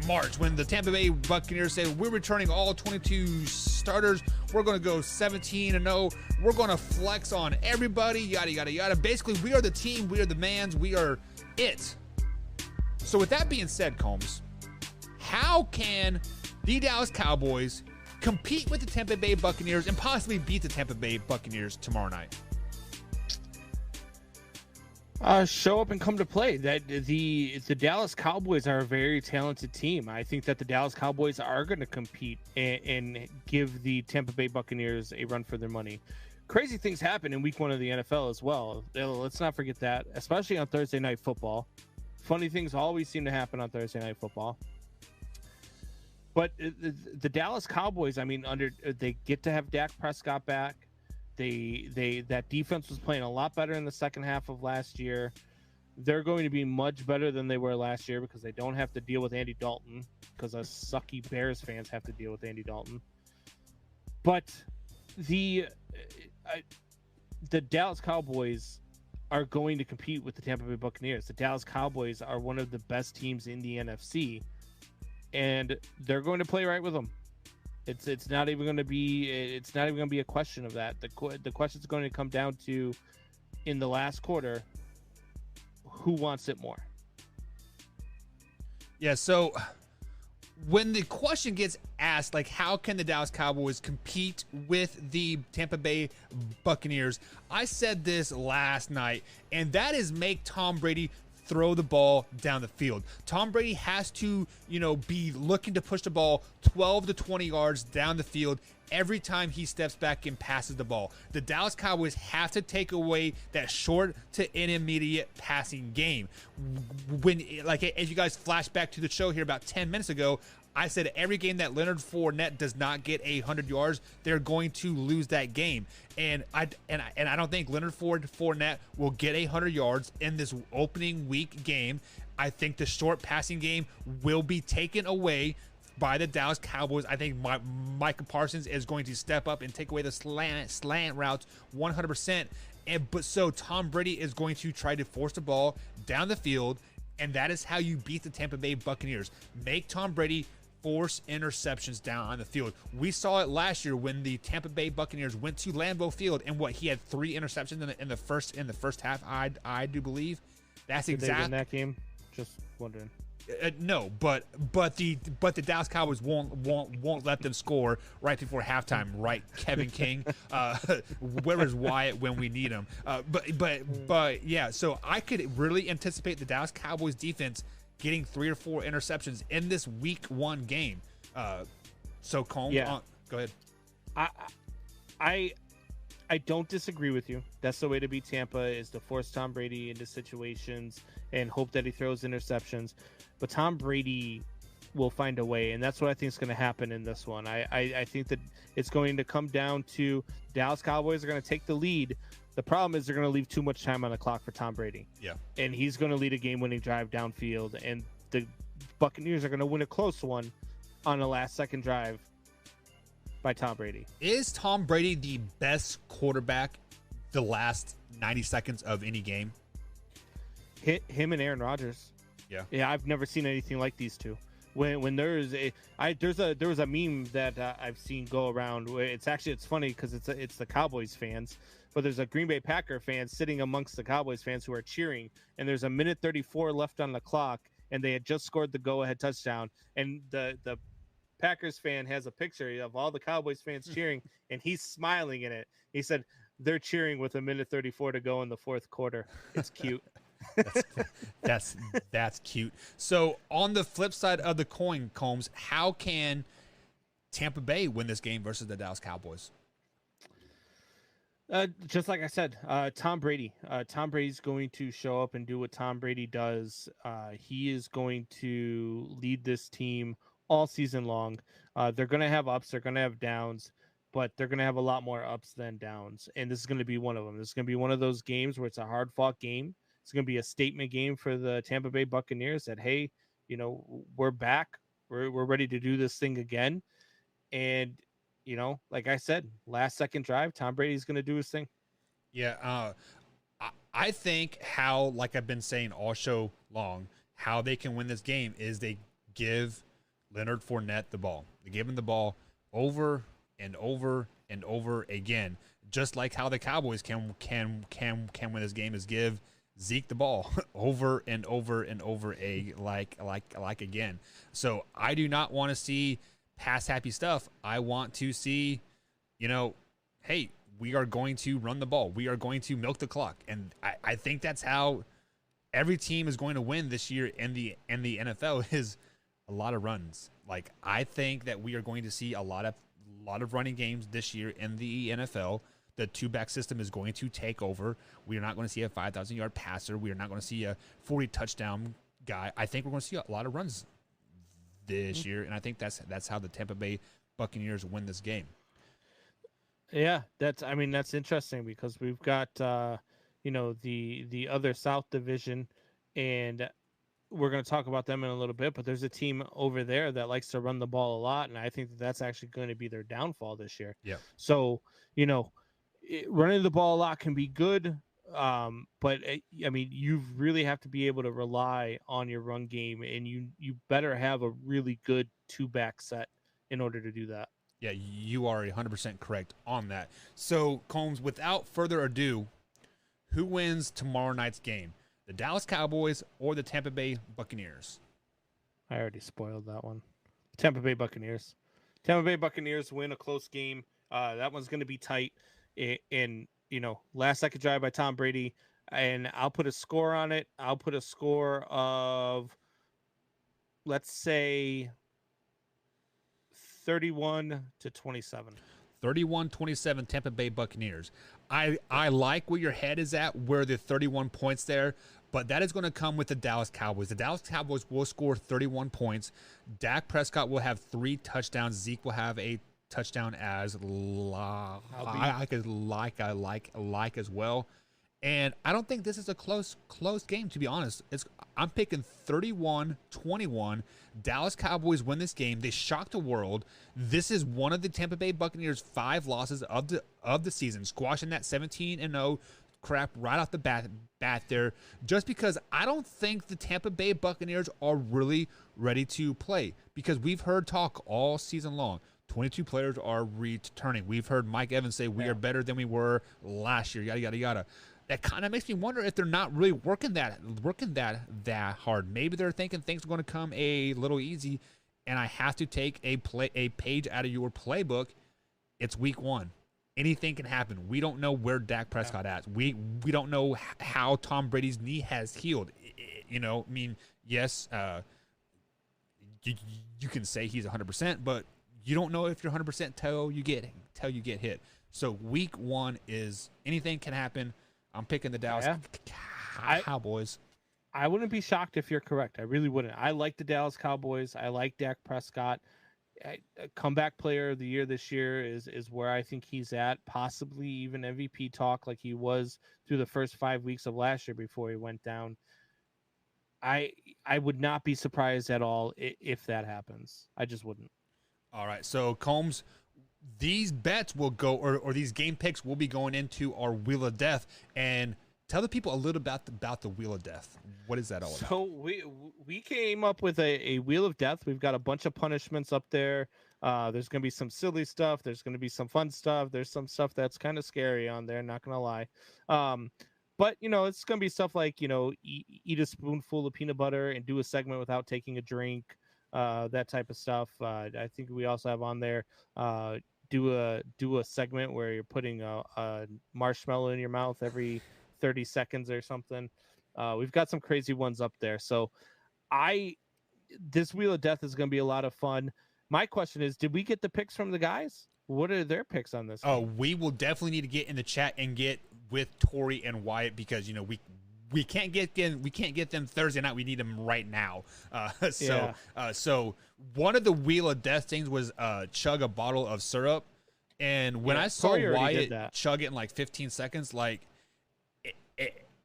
Speaker 2: March, when the Tampa Bay Buccaneers said, we're returning all 22 starters. We're going to go 17-0. We're going to flex on everybody, yada, yada, yada. Basically, we are the team. We are the mans. We are it. So, with that being said, Combs, how can the Dallas Cowboys compete with the Tampa Bay Buccaneers and possibly beat the Tampa Bay Buccaneers tomorrow night?
Speaker 3: Show up and come to play. That the Dallas Cowboys are a very talented team. I think that the Dallas Cowboys are going to compete and give the Tampa Bay Buccaneers a run for their money. Crazy things happen in Week 1 of the NFL as well. Let's not forget that, especially on Thursday Night Football. Funny things always seem to happen on Thursday Night Football. But the Dallas Cowboys, I mean, they get to have Dak Prescott back. That defense was playing a lot better in the second half of last year. They're going to be much better than they were last year because they don't have to deal with Andy Dalton, because us sucky Bears fans have to deal with Andy Dalton. But the Dallas Cowboys are going to compete with the Tampa Bay Buccaneers. The Dallas Cowboys are one of the best teams in the NFC, and they're going to play right with them. It's not even going to be a question of that. The question is going to come down to, in the last quarter, who wants it more.
Speaker 2: Yeah, so when the question gets asked, like, how can the Dallas Cowboys compete with the Tampa Bay Buccaneers, I said this last night, and that is make Tom Brady throw the ball down the field. Tom Brady has to, be looking to push the ball 12 to 20 yards down the field every time he steps back and passes the ball. The Dallas Cowboys have to take away that short to intermediate passing game. When, as you guys flash back to the show here about 10 minutes ago, I said every game that Leonard Fournette does not get 100 yards, they're going to lose that game. And I don't think Leonard Fournette will get 100 yards in this opening week game. I think the short passing game will be taken away by the Dallas Cowboys. I think Micah Parsons is going to step up and take away the slant routes 100%. But so Tom Brady is going to try to force the ball down the field, and that is how you beat the Tampa Bay Buccaneers. Make Tom Brady force interceptions down on the field. We saw it last year when the Tampa Bay Buccaneers went to Lambeau Field, and he had 3 interceptions in the first half. I do believe that's
Speaker 3: Did
Speaker 2: exactly
Speaker 3: they win that game. Just wondering.
Speaker 2: No, but the Dallas Cowboys won't let them score right before halftime, right? Kevin King, where is Wyatt when we need him? But yeah, so I could really anticipate the Dallas Cowboys defense getting 3 or 4 interceptions in this Week 1 game. So Combs,
Speaker 3: yeah.
Speaker 2: Go ahead.
Speaker 3: I don't disagree with you. That's the way to beat Tampa, is to force Tom Brady into situations and hope that he throws interceptions. But Tom Brady will find a way, and that's what I think is going to happen in this one. I think that it's going to come down to Dallas Cowboys are going to take the lead. The problem is they're going to leave too much time on the clock for Tom Brady.
Speaker 2: Yeah.
Speaker 3: And he's going to lead a game-winning drive downfield, and the Buccaneers are going to win a close one on a last-second drive by Tom Brady.
Speaker 2: Is Tom Brady the best quarterback the last 90 seconds of any game?
Speaker 3: Him and Aaron Rodgers. Yeah, I've never seen anything like these two. When there was a meme that I've seen go around. Where it's funny because it's the Cowboys fans, but there's a Green Bay Packer fan sitting amongst the Cowboys fans who are cheering, and there's a minute 34 left on the clock, and they had just scored the go-ahead touchdown, and the Packers fan has a picture of all the Cowboys fans cheering, and he's smiling in it. He said they're cheering with a minute 34 to go in the fourth quarter. It's cute.
Speaker 2: That's cute. So on the flip side of the coin, Combs, how can Tampa Bay win this game versus the Dallas Cowboys?
Speaker 3: Just like I said, Tom Brady. Tom Brady's going to show up and do what Tom Brady does. He is going to lead this team all season long. They're going to have ups, they're going to have downs, but they're going to have a lot more ups than downs. And this is going to be one of them. This is going to be one of those games where it's a hard-fought game. It's going to be a statement game for the Tampa Bay Buccaneers that, hey, we're back. We're ready to do this thing again. And, like I said, last second drive, Tom Brady's going to do his thing.
Speaker 2: Yeah. I think how, like I've been saying all show long, how they can win this game is they give Leonard Fournette the ball. They give him the ball over and over and over again, just like how the Cowboys can win this game, is give Zeke the ball over and over and over like again. So I do not want to see pass happy stuff. I want to see, hey, we are going to run the ball. We are going to milk the clock. And I think that's how every team is going to win this year in the NFL is a lot of runs. Like, I think that we are going to see a lot of running games this year in the NFL. The two-back system is going to take over. We are not going to see a 5,000-yard passer. We are not going to see a 40-touchdown guy. I think we're going to see a lot of runs this year, and I think that's how the Tampa Bay Buccaneers win this game.
Speaker 3: Yeah, that's interesting because we've got the other South Division, and we're going to talk about them in a little bit, but there's a team over there that likes to run the ball a lot, and I think that's actually going to be their downfall this year.
Speaker 2: Yeah.
Speaker 3: So, running the ball a lot can be good, but you really have to be able to rely on your run game, and you better have a really good two-back set in order to do that.
Speaker 2: Yeah, you are 100% correct on that. So, Combs, without further ado, who wins tomorrow night's game? The Dallas Cowboys or the Tampa Bay Buccaneers?
Speaker 3: I already spoiled that one. Tampa Bay Buccaneers. Tampa Bay Buccaneers win a close game. That one's going to be tight. And last second drive by Tom Brady. And I'll put a score on it. I'll put a score of, let's say, 31-27.
Speaker 2: 31-27 Tampa Bay Buccaneers. I like where your head is at, where the 31 points there, but that is going to come with the Dallas Cowboys. The Dallas Cowboys will score 31 points. Dak Prescott will have 3 touchdowns. Zeke will have a touchdown as like as well. And I don't think this is a close game, to be honest. I'm picking 31-21. Dallas Cowboys win this game. They shock the world. This is one of the Tampa Bay Buccaneers' 5 losses of the season, squashing that 17-0 crap right off the bat there, just because I don't think the Tampa Bay Buccaneers are really ready to play, because we've heard talk all season long. 22 players are returning. We've heard Mike Evans say we are better than we were last year, yada, yada, yada. That kind of makes me wonder if they're not really working that hard. Maybe they're thinking things are going to come a little easy, and I have to take a page out of your playbook. It's week 1. Anything can happen. We don't know where Dak Prescott at. We don't know how Tom Brady's knee has healed. Yes, you can say he's 100%, but you don't know if you're 100% till you get hit. So week 1 is anything can happen. I'm picking the Dallas Cowboys.
Speaker 3: I wouldn't be shocked if you're correct. I really wouldn't. I like the Dallas Cowboys. I like Dak Prescott. A comeback player of the year this year is where I think he's at, possibly even MVP talk like he was through the first 5 weeks of last year before he went down. I would not be surprised at all if that happens. I just wouldn't.
Speaker 2: All right, so Combs, these bets will go, or these game picks will be going into our Wheel of Death. And tell the people a little about the Wheel of Death. What is that all about?
Speaker 3: So we came up with a Wheel of Death. We've got a bunch of punishments up there. There's going to be some silly stuff. There's going to be some fun stuff. There's some stuff that's kind of scary on there, not going to lie. But, it's going to be stuff like, eat a spoonful of peanut butter and do a segment without taking a drink, that type of stuff. I think we also have on there do a segment where you're putting a marshmallow in your mouth every 30 seconds or something. We've got some crazy ones up there. So this Wheel of Death is going to be a lot of fun. My question is, did we get the picks from the guys? What are their picks on this?
Speaker 2: Oh, we will definitely need to get in the chat and get with Tori and Wyatt, because we can't get them Thursday night. We need them right now. So one of the Wheel of Death things was chug a bottle of syrup, and when I saw Wyatt chug it in like 15 seconds, like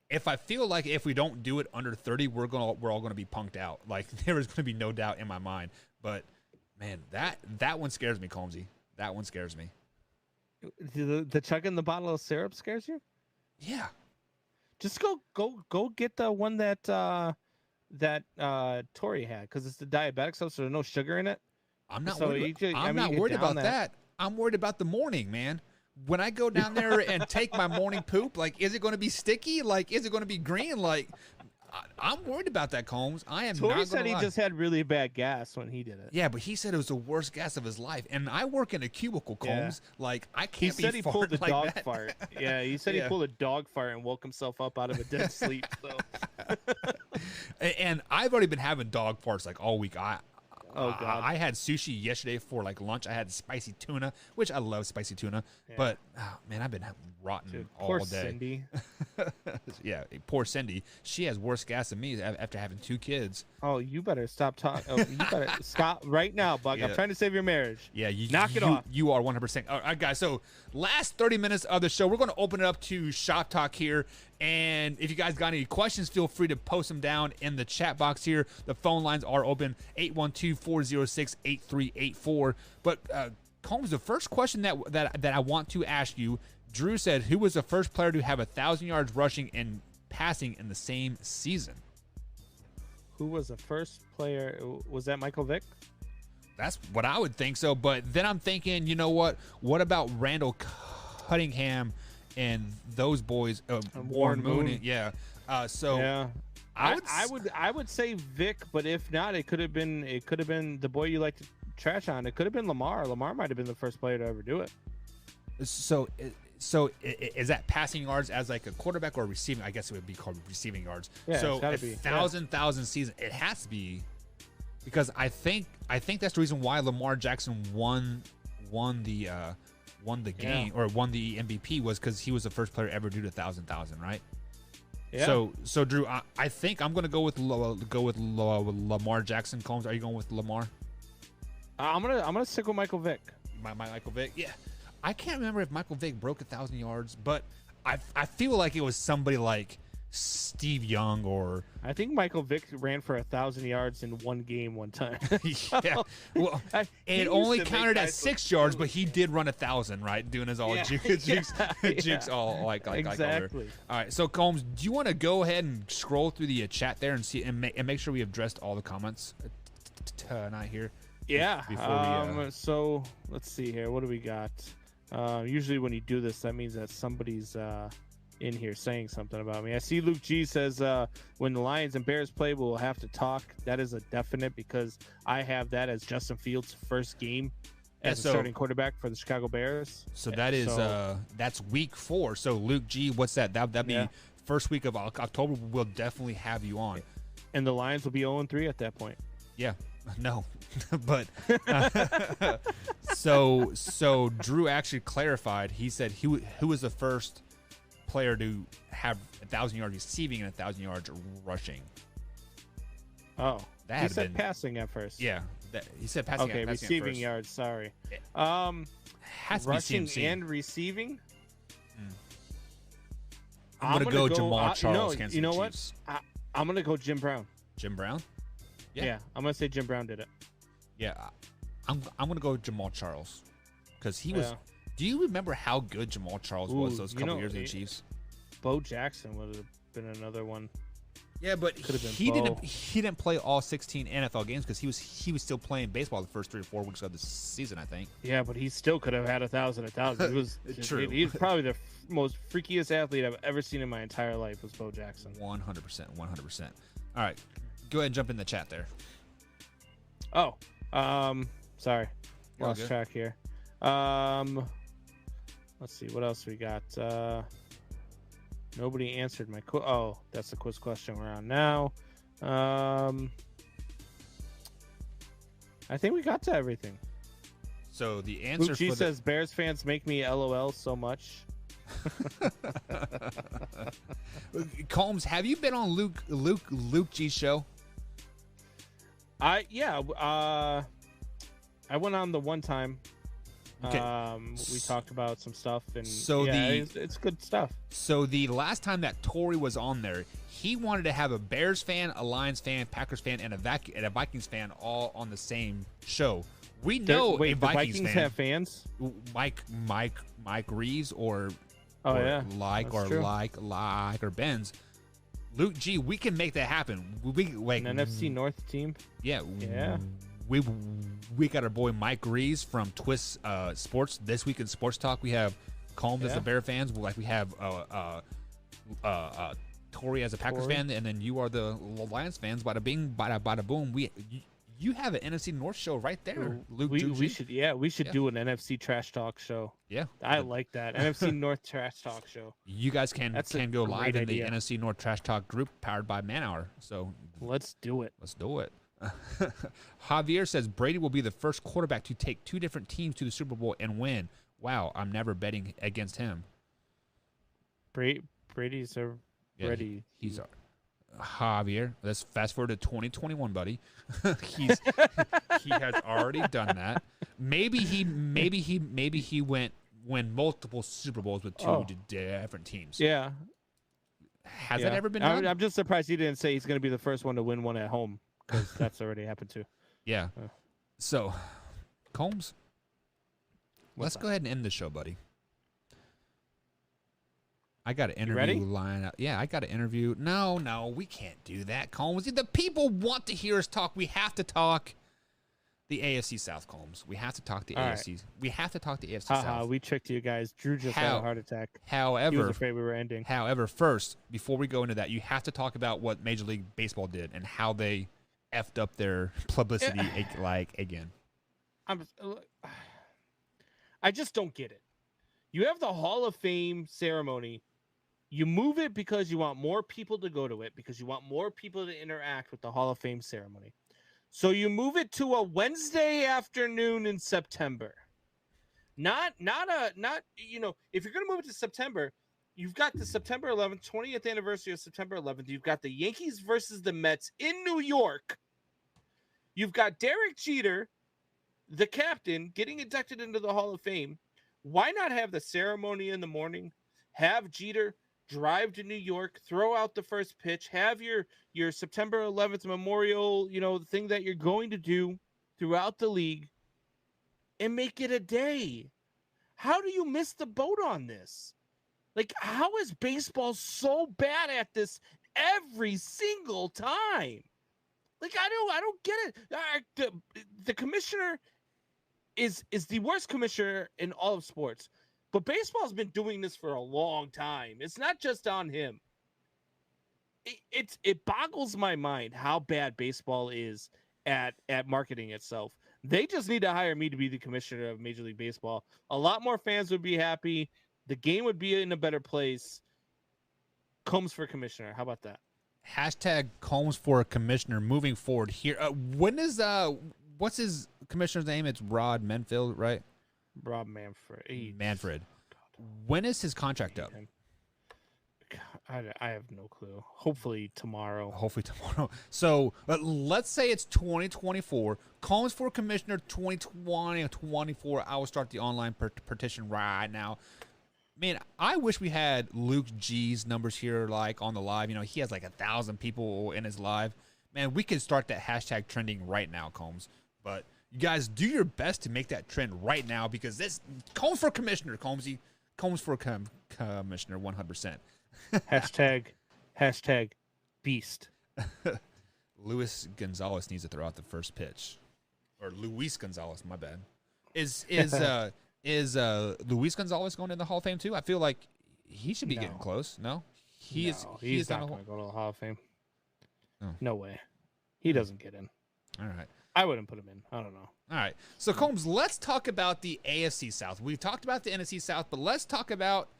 Speaker 2: if I feel like if we don't do it under 30, we're all gonna be punked out. Like there is gonna be no doubt in my mind. But man, that one scares me, Combsy. That one scares me.
Speaker 3: The chugging the bottle of syrup scares you?
Speaker 2: Yeah.
Speaker 3: Just go get the one that Tori had, because it's the diabetic stuff, so there's no sugar in it.
Speaker 2: I'm not worried about that. I'm worried about the morning, man. When I go down there and take my morning poop, like, is it going to be sticky? Like, is it going to be green? Like, I'm worried about that, Combs. I am
Speaker 3: Tori
Speaker 2: not
Speaker 3: said
Speaker 2: gonna
Speaker 3: he
Speaker 2: lie.
Speaker 3: just had really bad gas when he did it.
Speaker 2: Yeah, but he said it was the worst gas of his life. And I work in a cubicle, Combs. Like, I
Speaker 3: He
Speaker 2: can't be
Speaker 3: said he pulled a
Speaker 2: farting like
Speaker 3: dog
Speaker 2: that.
Speaker 3: fart. Yeah, he said he pulled a dog fart and woke himself up out of a dead sleep. So.
Speaker 2: And I've already been having dog farts like all week.
Speaker 3: Oh, God.
Speaker 2: I had sushi yesterday for like lunch. I had spicy tuna, which I love spicy tuna.
Speaker 3: Yeah.
Speaker 2: But man, I've been rotten
Speaker 3: Dude,
Speaker 2: all
Speaker 3: poor
Speaker 2: day.
Speaker 3: Cindy.
Speaker 2: Yeah, poor Cindy. She has worse gas than me after having 2 kids.
Speaker 3: Oh, you better stop talking. Oh, you better stop right now, Buck.
Speaker 2: Yeah.
Speaker 3: I'm trying to save your marriage.
Speaker 2: Yeah,
Speaker 3: Knock it off.
Speaker 2: You are 100%. All right, guys. So last 30 minutes of the show, we're going to open it up to Shop Talk here. And if you guys got any questions, feel free to post them down in the chat box here. The phone lines are open, 812-406-8384. But Combs, the first question that I want to ask you, Drew said, who was the first player to have 1,000 yards rushing and passing in the same season?
Speaker 3: Who was the first player? Was that Michael Vick?
Speaker 2: That's what I would think so. But then I'm thinking, you know what? What about Randall Cunningham and those boys? Warren Moon. Yeah.
Speaker 3: Yeah. I would say Vic, but if not, it could have been the boy you like to trash on. It could have been Lamar. Lamar might have been the first player to ever do it.
Speaker 2: So is that passing yards as like a quarterback or receiving? I guess it would be called receiving yards.
Speaker 3: Yeah,
Speaker 2: so
Speaker 3: it's gotta be.
Speaker 2: 1,000 season. It has to be, because I think that's the reason why Lamar Jackson won the game or won the MVP, was because he was the first player ever to do the 1,000, right?
Speaker 3: Yeah.
Speaker 2: So Drew, I think I'm gonna go with Lamar Jackson. Combs, are you going with Lamar?
Speaker 3: I'm gonna stick with Michael Vick.
Speaker 2: Michael Vick, yeah. I can't remember if Michael Vick broke 1,000 yards, but I feel like it was somebody like Steve Young or
Speaker 3: I think Michael Vick ran for 1,000 yards in one game one time.
Speaker 2: yeah. Well,
Speaker 3: He
Speaker 2: it only
Speaker 3: used to make
Speaker 2: counted at
Speaker 3: guys
Speaker 2: 6
Speaker 3: look
Speaker 2: yards,
Speaker 3: silly.
Speaker 2: but he did run 1,000, right? Doing his all jukes all like
Speaker 3: Exactly.
Speaker 2: all right. So Combs, do you want to go ahead and scroll through the chat there and see and make sure we have addressed all the comments tonight here?
Speaker 3: Yeah.
Speaker 2: Before we,
Speaker 3: So let's see here. What do we got? Usually when you do this, that means that somebody's in here saying something about me. I see Luke G says when the Lions and Bears play, we'll have to talk. That is a definite, because I have that as Justin Fields' first game as a starting quarterback for the Chicago Bears.
Speaker 2: So that is that's week 4. So Luke G, what's that? That'd be first week of October. We'll definitely have you on.
Speaker 3: And the Lions will be 0-3 at that point.
Speaker 2: Yeah. No, but so Drew actually clarified. He said who was the first player to have 1,000 yards receiving and 1,000 yards rushing.
Speaker 3: Oh,
Speaker 2: that
Speaker 3: he said passing at first.
Speaker 2: Yeah, he said passing.
Speaker 3: Okay,
Speaker 2: passing
Speaker 3: receiving
Speaker 2: at first.
Speaker 3: yards. Sorry.
Speaker 2: Has to
Speaker 3: rushing
Speaker 2: be CMC.
Speaker 3: and receiving.
Speaker 2: I'm gonna go Jamal Charles.
Speaker 3: You know what? I'm gonna go Jim Brown.
Speaker 2: Jim Brown.
Speaker 3: Yeah, I'm gonna say Jim Brown did it.
Speaker 2: Yeah, I'm gonna go Jamal Charles, because he was. Do you remember how good Jamal Charles was those couple years in the Chiefs?
Speaker 3: Bo Jackson would have been another one.
Speaker 2: Yeah, but
Speaker 3: Could have been
Speaker 2: he
Speaker 3: Bo.
Speaker 2: didn't play all 16 NFL games because he was still playing baseball the first 3 or 4 weeks of the season, I think.
Speaker 3: Yeah, but he still could have had 1,000. He was
Speaker 2: True.
Speaker 3: He's probably the most freakiest athlete I've ever seen in my entire life. Was Bo Jackson.
Speaker 2: 100%. All right, go ahead and jump in the chat there.
Speaker 3: Oh, sorry,
Speaker 2: You're all
Speaker 3: lost
Speaker 2: good.
Speaker 3: track here. Let's see what else we got. Nobody answered my oh, that's the quiz question we're on now. I think we got to everything.
Speaker 2: So the answer
Speaker 3: Luke G
Speaker 2: for
Speaker 3: says Bears fans make me LOL so much.
Speaker 2: Combs, have you been on Luke G's show?
Speaker 3: I went on the one time.
Speaker 2: Okay.
Speaker 3: We talked about some stuff, and
Speaker 2: So
Speaker 3: it's good stuff.
Speaker 2: So the last time that Tori was on there, he wanted to have a Bears fan, a Lions fan, Packers fan, and a Vikings fan all on the same show. We know
Speaker 3: Wait,
Speaker 2: a
Speaker 3: the
Speaker 2: Vikings
Speaker 3: Vikings
Speaker 2: fan,
Speaker 3: have fans?
Speaker 2: Mike Reeves or
Speaker 3: True.
Speaker 2: or Benz. Luke G, we can make that happen. We like
Speaker 3: An NFC North team.
Speaker 2: Yeah.
Speaker 3: Yeah.
Speaker 2: We got our boy Mike Reeves from Twist Sports. This Week in Sports Talk, we have Combs as the Bear fans. We have Tori as a Packers fan, and then you are the Lions fans. Bada bing, bada boom. You have an NFC North show right there, Luke.
Speaker 3: We should do an NFC trash talk show.
Speaker 2: Yeah,
Speaker 3: I like that NFC North trash talk show.
Speaker 2: You guys can go live in the
Speaker 3: idea.
Speaker 2: NFC North trash talk group powered by Man Hour. So
Speaker 3: let's do it.
Speaker 2: Let's do it. Javier says Brady will be the first quarterback to take two different teams to the Super Bowl and win. Wow, I'm never betting against him.
Speaker 3: Brady's ready.
Speaker 2: He's Javier. Let's fast forward to 2021, buddy. he has already done that. Maybe he win multiple Super Bowls with two different teams.
Speaker 3: Yeah.
Speaker 2: Has that ever been done?
Speaker 3: I'm just surprised he didn't say he's going to be the first one to win one at home, because that's already happened too.
Speaker 2: Yeah. So, Combs, let's go ahead and end the show, buddy. I got an interview line up. Yeah, I got an interview. No, we can't do that, Combs. The people want to hear us talk. We have to talk the AFC South, Combs. We have to talk the AFC. Right. We have to talk the AFC South.
Speaker 3: We tricked you guys. Drew just had a heart attack.
Speaker 2: However,
Speaker 3: he was afraid we were ending.
Speaker 2: However, first, before we go into that, you have to talk about what Major League Baseball did and how they effed up their publicity again.
Speaker 3: I just don't get it. You have the Hall of Fame ceremony. You move it because you want more people to go to it, because you want more people to interact with the Hall of Fame ceremony. So you move it to a Wednesday afternoon in September. Not if you're going to move it to September, you've got the September 11th, 20th anniversary of September 11th. You've got the Yankees versus the Mets in New York. You've got Derek Jeter, the captain, getting inducted into the Hall of Fame. Why not have the ceremony in the morning? Have Jeter drive to New York, throw out the first pitch, have your September 11th memorial, the thing that you're going to do throughout the league, and make it a day. How do you miss the boat on this? Like, how is baseball so bad at this every single time? Like, I don't get it. The commissioner is the worst commissioner in all of sports. But baseball's been doing this for a long time. It's not just on him. It boggles my mind how bad baseball is at marketing itself. They just need to hire me to be the commissioner of Major League Baseball. A lot more fans would be happy. The game would be in a better place. Combs for commissioner. How about that?
Speaker 2: Hashtag Combs for commissioner moving forward here. When is what's his commissioner's name? It's Rod Manfred, right?
Speaker 3: Rob Manfred.
Speaker 2: Manfred. When is his contract up?
Speaker 3: I have no clue. Hopefully tomorrow.
Speaker 2: So let's say it's 2024. Combs for commissioner 2024. I will start the online petition right now. Man, I wish we had Luke G's numbers here, like on the live. He has like 1,000 people in his live. Man, we could start that hashtag trending right now, Combs. But you guys, do your best to make that trend right now, because this Combs for commissioner, Combsy, Combs for commissioner, 100%.
Speaker 3: hashtag beast.
Speaker 2: Luis Gonzalez needs to throw out the first pitch, or Luis Gonzalez. My bad. Is Luis Gonzalez going in the Hall of Fame too? I feel like he should be getting close. No,
Speaker 3: he's not going to go to the Hall of Fame. Oh. No way. He doesn't get in.
Speaker 2: All right.
Speaker 3: I wouldn't put him in. I don't know.
Speaker 2: All right. So, Combs, let's talk about the AFC South. We've talked about the NFC South, but let's talk about,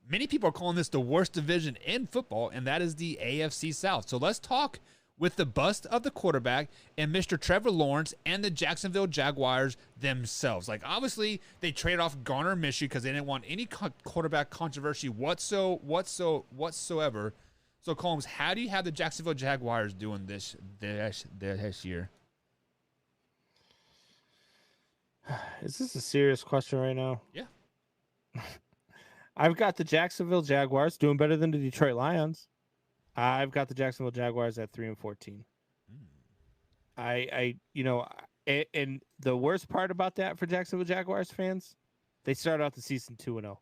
Speaker 2: many people are calling this the worst division in football, and that is the AFC South. So let's talk with the bust of the quarterback and Mr. Trevor Lawrence and the Jacksonville Jaguars themselves. Like, obviously, they traded off Garner Minshew because they didn't want any quarterback controversy whatsoever. So, Combs, how do you have the Jacksonville Jaguars doing this year?
Speaker 3: Is this a serious question right now?
Speaker 2: Yeah.
Speaker 3: I've got the Jacksonville Jaguars doing better than the Detroit Lions. I've got the Jacksonville Jaguars at 3-14. And the worst part about that for Jacksonville Jaguars fans, they started out the season 2-0.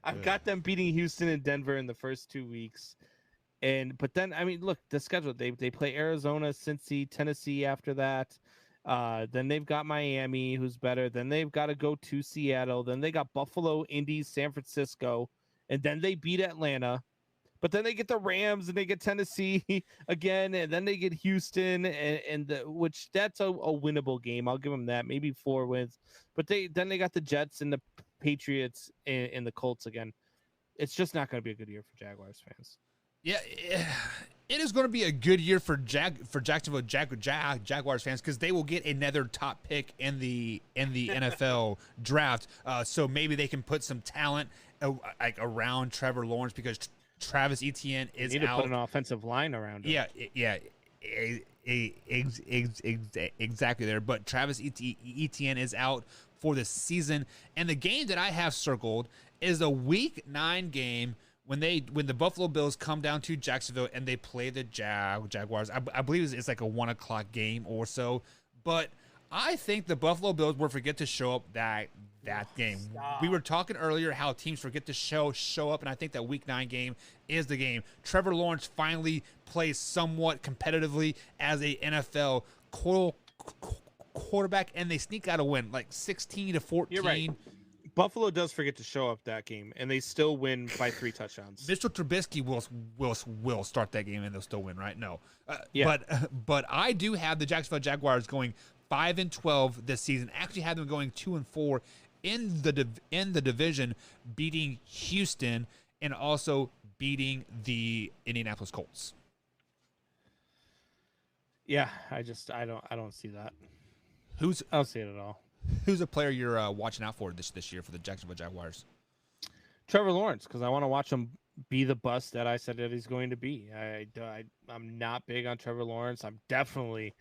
Speaker 3: I've got them beating Houston and Denver in the first 2 weeks. But then, I mean, look, the schedule, they play Arizona, Cincy, Tennessee after that. Then they've got Miami, who's better. Then they've got to go to Seattle. Then they got Buffalo, Indy, San Francisco. and then they beat Atlanta. But then they get the Rams and they get Tennessee again, and then they get Houston, which that's a winnable game. I'll give them that, maybe 4 wins. But then they got the Jets and the Patriots and the Colts again. It's just not going to be a good year for Jaguars fans.
Speaker 2: Yeah, it is going to be a good year for Jacksonville Jaguars fans because they will get another top pick in the NFL draft. So maybe they can put some talent like around Trevor Lawrence because Travis Etienne is
Speaker 3: need to
Speaker 2: out.
Speaker 3: put an offensive line around him.
Speaker 2: Yeah, exactly there. But Travis Etienne is out for the season, and the game that I have circled is a Week 9 game when the Buffalo Bills come down to Jacksonville and they play the Jaguars. I believe it's like a 1:00 game or so, but I think the Buffalo Bills will forget to show up that game.
Speaker 3: Stop.
Speaker 2: We were talking earlier how teams forget to show up, and I think that Week 9 game is the game. Trevor Lawrence finally plays somewhat competitively as a NFL quarterback, and they sneak out a win, like 16-14.
Speaker 3: You're right. Buffalo does forget to show up that game, and they still win by 3 touchdowns.
Speaker 2: Mitchell Trubisky will start that game, and they'll still win, right? No,
Speaker 3: yeah.
Speaker 2: But I do have the Jacksonville Jaguars going 5-12 this season. Actually, have them going 2-4 in the division, beating Houston and also beating the Indianapolis Colts.
Speaker 3: Yeah, I don't see that. I don't see it at all.
Speaker 2: Who's a player you're watching out for this year for the Jacksonville Jaguars?
Speaker 3: Trevor Lawrence, because I want to watch him be the bust that I said that he's going to be. I'm not big on Trevor Lawrence. I'm definitely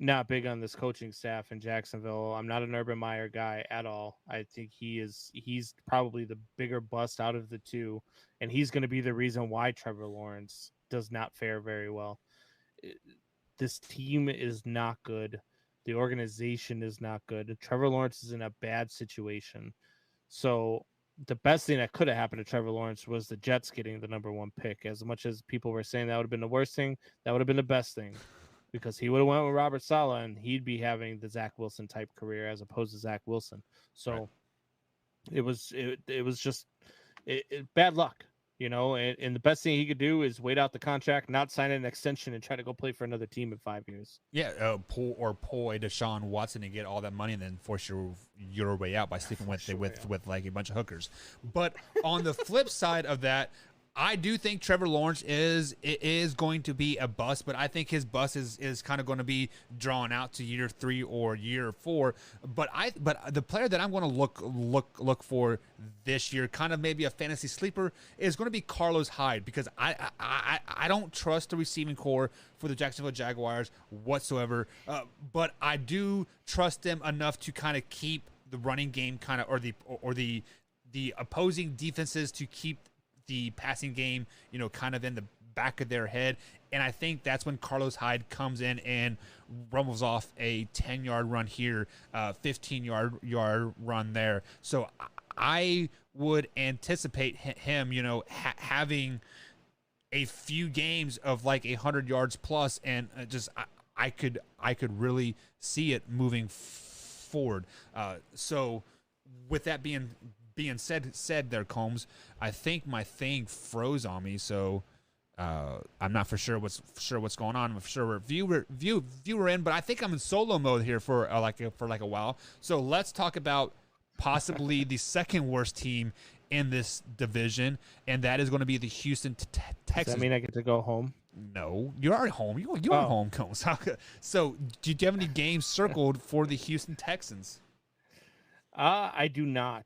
Speaker 3: not big on this coaching staff in Jacksonville. I'm not an Urban Meyer guy at all. I think he's probably the bigger bust out of the two, and he's going to be the reason why Trevor Lawrence does not fare very well. This team is not good. The organization is not good. Trevor Lawrence is in a bad situation. So the best thing that could have happened to Trevor Lawrence was the Jets getting the number 1 pick. As much as people were saying that would have been the worst thing, that would have been the best thing. Because he would have went with Robert Saleh and he'd be having the Zach Wilson type career as opposed to Zach Wilson. So right. it was just bad luck, and the best thing he could do is wait out the contract, not sign an extension, and try to go play for another team in 5 years.
Speaker 2: Yeah, pull a Deshaun Watson and get all that money and then force your way out by sleeping with like a bunch of hookers. But on the flip side of that, I do think Trevor Lawrence is going to be a bust, but I think his bust is kind of going to be drawn out to year 3 or year 4. But the player that I'm going to look for this year, kind of maybe a fantasy sleeper, is going to be Carlos Hyde, because I don't trust the receiving core for the Jacksonville Jaguars whatsoever. But I do trust them enough to kind of keep the running game kind of or the opposing defenses to keep the passing game, kind of in the back of their head. And I think that's when Carlos Hyde comes in and rumbles off a 10-yard run here, 15-yard run there. So I would anticipate him, having a few games of like 100 yards plus, and I could really see it moving forward. So with that being said there, Combs, I think my thing froze on me, so I'm not for sure what's going on. I'm for sure we're viewer in, but I think I'm in solo mode here for a while. So let's talk about possibly the second worst team in this division, and that is going to be the Houston Texans.
Speaker 3: Does that mean I get to go home?
Speaker 2: No, you're already home. You're home, Combs. So do you have any games circled for the Houston Texans?
Speaker 3: I do not.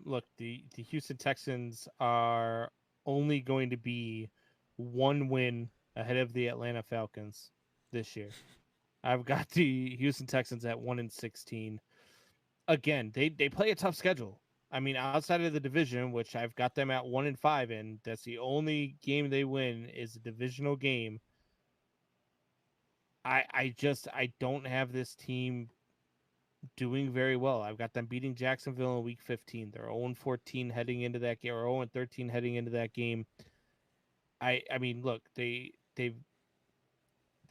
Speaker 3: Look, the Houston Texans are only going to be 1 win ahead of the Atlanta Falcons this year. I've got the Houston Texans at 1-16. Again, they play a tough schedule. I mean, outside of the division, which I've got them at 1-5 in, that's the only game they win is a divisional game. I don't have this team doing very well. I've got them beating Jacksonville in week 15. They're 0-14 heading into that game, or 0-13 heading into that game. I mean, look, they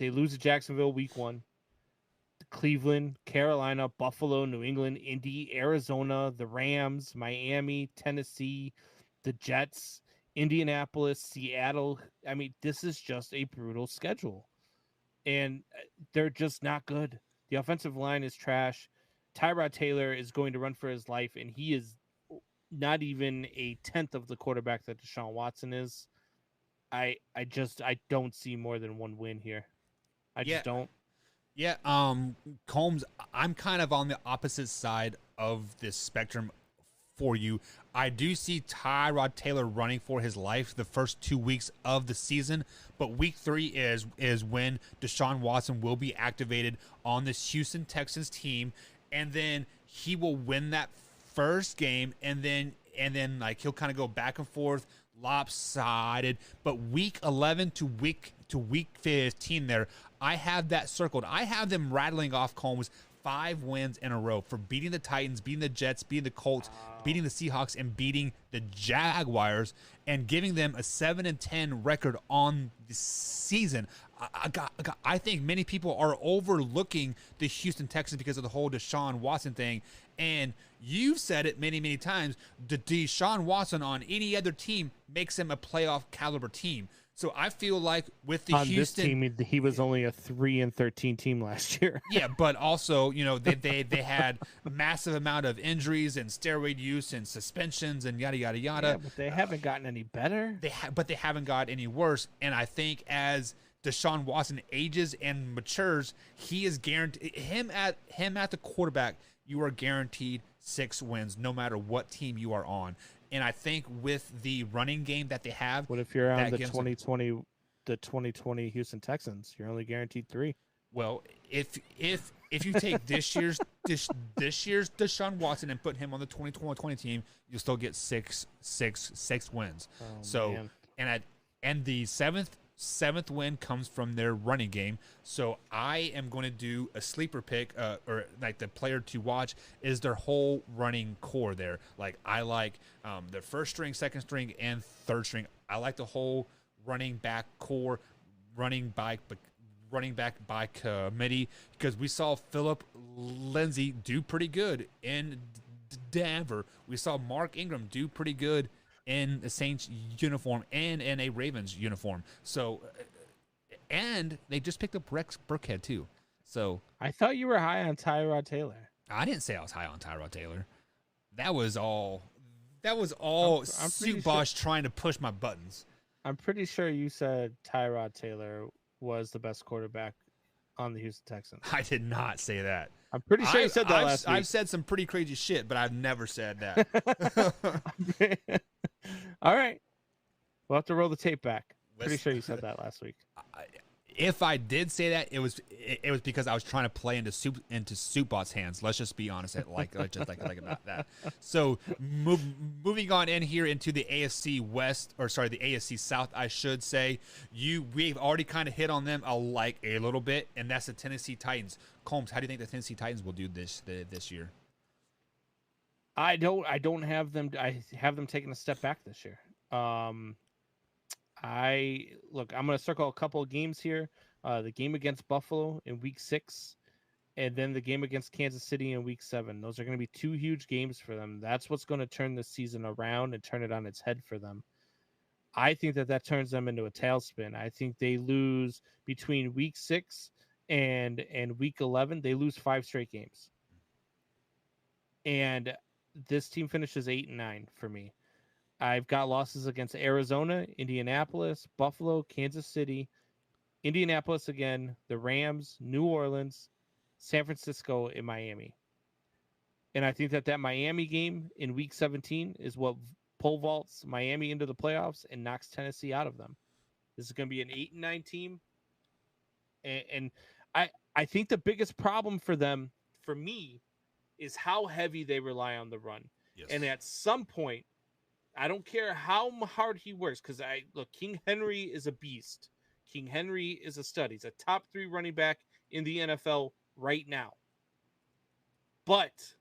Speaker 3: lose to Jacksonville week 1. Cleveland, Carolina, Buffalo, New England, Indy, Arizona, the Rams, Miami, Tennessee, the Jets, Indianapolis, Seattle. I mean, this is just a brutal schedule. And they're just not good. The offensive line is trash. Tyrod Taylor is going to run for his life, and he is not even a tenth of the quarterback that Deshaun Watson is. I don't see more than one win here. I just don't.
Speaker 2: Yeah, Combs, I'm kind of on the opposite side of this spectrum for you. I do see Tyrod Taylor running for his life the first 2 weeks of the season, but week 3 is when Deshaun Watson will be activated on this Houston Texans team, and then he will win that first game, and then like he'll kind of go back and forth, lopsided. But week 11 to week 15 there, I have that circled. I have them rattling off, Combs, 5 wins in a row for beating the Titans, beating the Jets, beating the Colts, beating the Seahawks, and beating the Jaguars, and giving them a 7-10 record on the season. I think many people are overlooking the Houston Texans because of the whole Deshaun Watson thing. And you've said it many, many times, the Deshaun Watson on any other team makes him a playoff caliber team. So I feel like with the
Speaker 3: on
Speaker 2: Houston
Speaker 3: this team, he was only a 3-13 team last year.
Speaker 2: Yeah, but also, you know, they had massive amount of injuries and steroid use and suspensions and yada yada yada.
Speaker 3: Yeah, but they haven't gotten any better.
Speaker 2: But they haven't got any worse. And I think as Deshaun Watson ages and matures, he is guaranteed him at the quarterback. You are guaranteed 6 wins, no matter what team you are on. And I think with the running game that they have,
Speaker 3: what if you're on the 2020 Houston Texans? You're only guaranteed 3.
Speaker 2: Well, if you take this year's Deshaun Watson and put him on the 2020 team, you'll still get six wins.
Speaker 3: Oh,
Speaker 2: so
Speaker 3: man.
Speaker 2: and the seventh win comes from their running game. So I am going to do a sleeper pick, or like the player to watch is their whole running core there. Like I like their first string, second string, and third string. I like the whole running back core, running back by committee, because we saw Philip Lindsay do pretty good in Denver. We saw Mark Ingram do pretty good in a Saints uniform and in a Ravens uniform. So, and they just picked up Rex Burkhead too. So
Speaker 3: I thought you were high on Tyrod Taylor.
Speaker 2: I didn't say I was high on Tyrod Taylor. That was all
Speaker 3: I'm
Speaker 2: Suit Boss trying to push my buttons.
Speaker 3: I'm pretty sure you said Tyrod Taylor was the best quarterback on the Houston Texans.
Speaker 2: I did not say that.
Speaker 3: I'm pretty sure you said that last week.
Speaker 2: I've said some pretty crazy shit, but I've never said that.
Speaker 3: All right. We'll have to roll the tape back. Pretty sure you said that last week.
Speaker 2: If I did say that, it was because I was trying to play into Soupbot's hands. Let's just be honest, like about that. So moving on in here into the AFC West, or sorry, the AFC South, I should say. We've already kind of hit on them a little bit, and that's the Tennessee Titans. Combs, how do you think the Tennessee Titans will do this year?
Speaker 3: I don't have them. I have them taking a step back this year. I'm going to circle a couple of games here. The game against Buffalo in week 6, and then the game against Kansas City in week 7. Those are going to be 2 huge games for them. That's what's going to turn the season around and turn it on its head for them. I think that turns them into a tailspin. I think they lose between week 6 and week 11. They lose 5 straight games. And this team finishes 8-9 for me. I've got losses against Arizona, Indianapolis, Buffalo, Kansas City, Indianapolis again, the Rams, New Orleans, San Francisco, and Miami. And I think that Miami game in week 17 is what pole vaults Miami into the playoffs and knocks Tennessee out of them. This is going to be an 8-9 team. And I think the biggest problem for them, for me, is how heavy they rely on the run. Yes. And at some point, I don't care how hard he works, because King Henry is a beast. King Henry is a stud. He's a top 3 running back in the NFL right now. But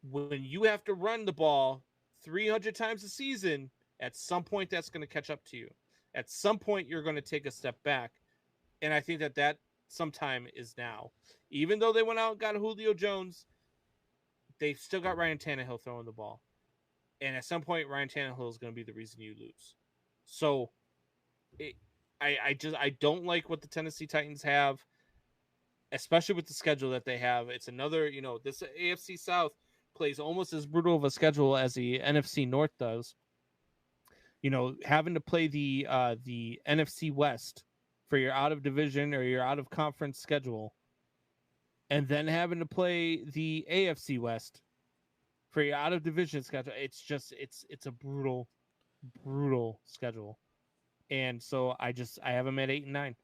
Speaker 3: when you have to run the ball 300 times a season, at some point that's going to catch up to you. At some point you're going to take a step back. And I think that sometime is now. Even though they went out and got Julio Jones, they've still got Ryan Tannehill throwing the ball. And at some point, Ryan Tannehill is going to be the reason you lose. So I don't like what the Tennessee Titans have, especially with the schedule that they have. It's another, this AFC South plays almost as brutal of a schedule as the NFC North does. Having to play the NFC West for your out of division or your out of conference schedule, and then having to play the AFC West for your out of division schedule. It's just it's a brutal schedule. And so I have them at 8 and 9.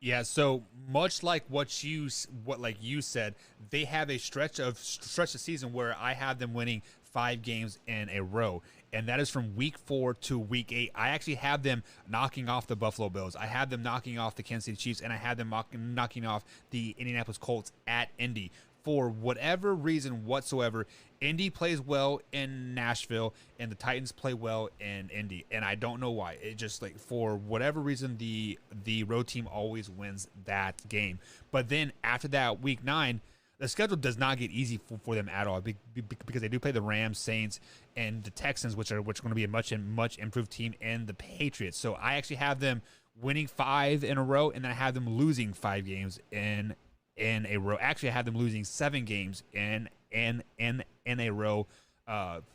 Speaker 2: Yeah, so much like what you said, they have a stretch of season where I have them winning 5 games in a row, and that is from week 4 to week 8. I actually have them knocking off the Buffalo Bills. I have them knocking off the Kansas City Chiefs, and I have them knocking off the Indianapolis Colts at Indy. For whatever reason whatsoever, Indy plays well in Nashville, and the Titans play well in Indy, and I don't know why. It just for whatever reason, the road team always wins that game. But then after that, week 9, the schedule does not get easy for them at all because they do play the Rams, Saints, and the Texans, which are going to be a much improved team, and the Patriots. So I actually have them winning 5 in a row, and then I have them losing 5 games in a row. Actually, I have them losing 7 games in a row,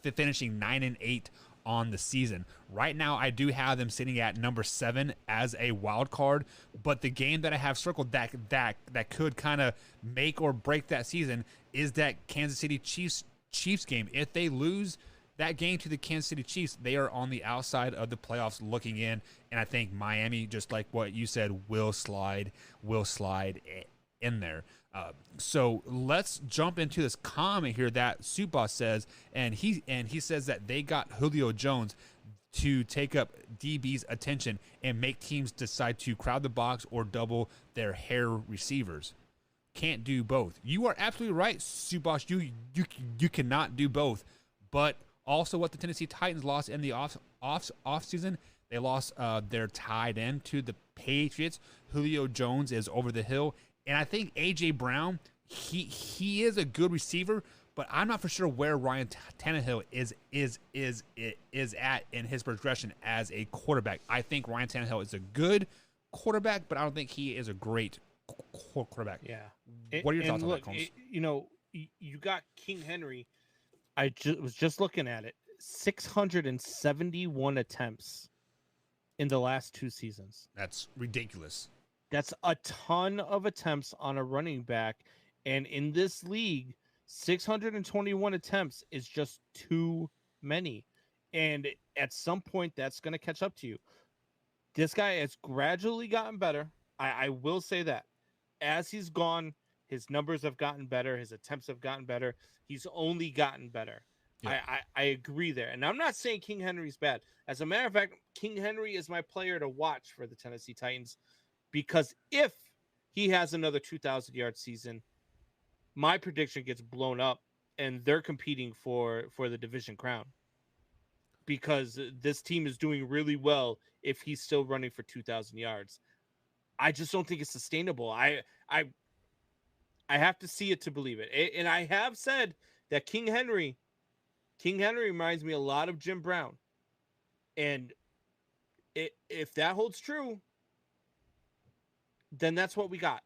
Speaker 2: finishing 9 and 8 on the season. Right now, I do have them sitting at number 7 as a wild card, but the game that I have circled that could kind of make or break that season is that Kansas City Chiefs game. If they lose that game to the Kansas City Chiefs, they are on the outside of the playoffs looking in, and I think Miami, just like what you said, will slide in there. So let's jump into this comment here that Soup Boss says, and he says that they got Julio Jones to take up DB's attention and make teams decide to crowd the box or double their hair receivers. Can't do both. You are absolutely right, Soup Boss. You cannot do both. But also, what the Tennessee Titans lost in the off season, they lost their tight end to the Patriots. Julio Jones is over the hill. And I think A.J. Brown, he is a good receiver, but I'm not for sure where Ryan Tannehill is at in his progression as a quarterback. I think Ryan Tannehill is a good quarterback, but I don't think he is a great quarterback.
Speaker 3: Yeah.
Speaker 2: What are your thoughts on that, Combs?
Speaker 3: You got King Henry. I was just looking at it. 671 attempts in the last 2 seasons.
Speaker 2: That's ridiculous.
Speaker 3: That's a ton of attempts on a running back. And in this league, 621 attempts is just too many. And at some point, that's going to catch up to you. This guy has gradually gotten better. I will say that. As he's gone, his numbers have gotten better. His attempts have gotten better. He's only gotten better. Yeah. I agree there. And I'm not saying King Henry's bad. As a matter of fact, King Henry is my player to watch for the Tennessee Titans. Because if he has another 2,000-yard season, my prediction gets blown up, and they're competing for the division crown. Because this team is doing really well if he's still running for 2,000 yards. I just don't think it's sustainable. I have to see it to believe it. And I have said that King Henry reminds me a lot of Jim Brown. And if that holds true, then that's what we got.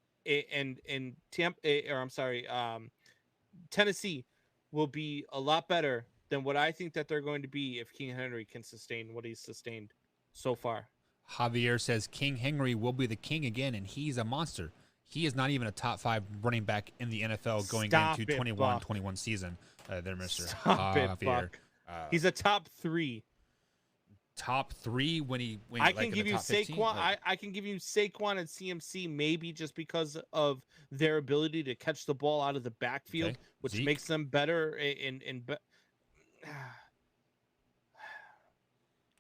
Speaker 3: Tennessee will be a lot better than what I think that they're going to be if King Henry can sustain what he's sustained so far.
Speaker 2: Javier says King Henry will be the king again, and he's a monster. He is not even a top 5 running back in the NFL going into 21 season. There, Mr. Javier.
Speaker 3: He's a top 3.
Speaker 2: Top 3 when
Speaker 3: I can give you Saquon. I can give you Saquon and CMC maybe just because of their ability to catch the ball out of the backfield, which Zeke makes them better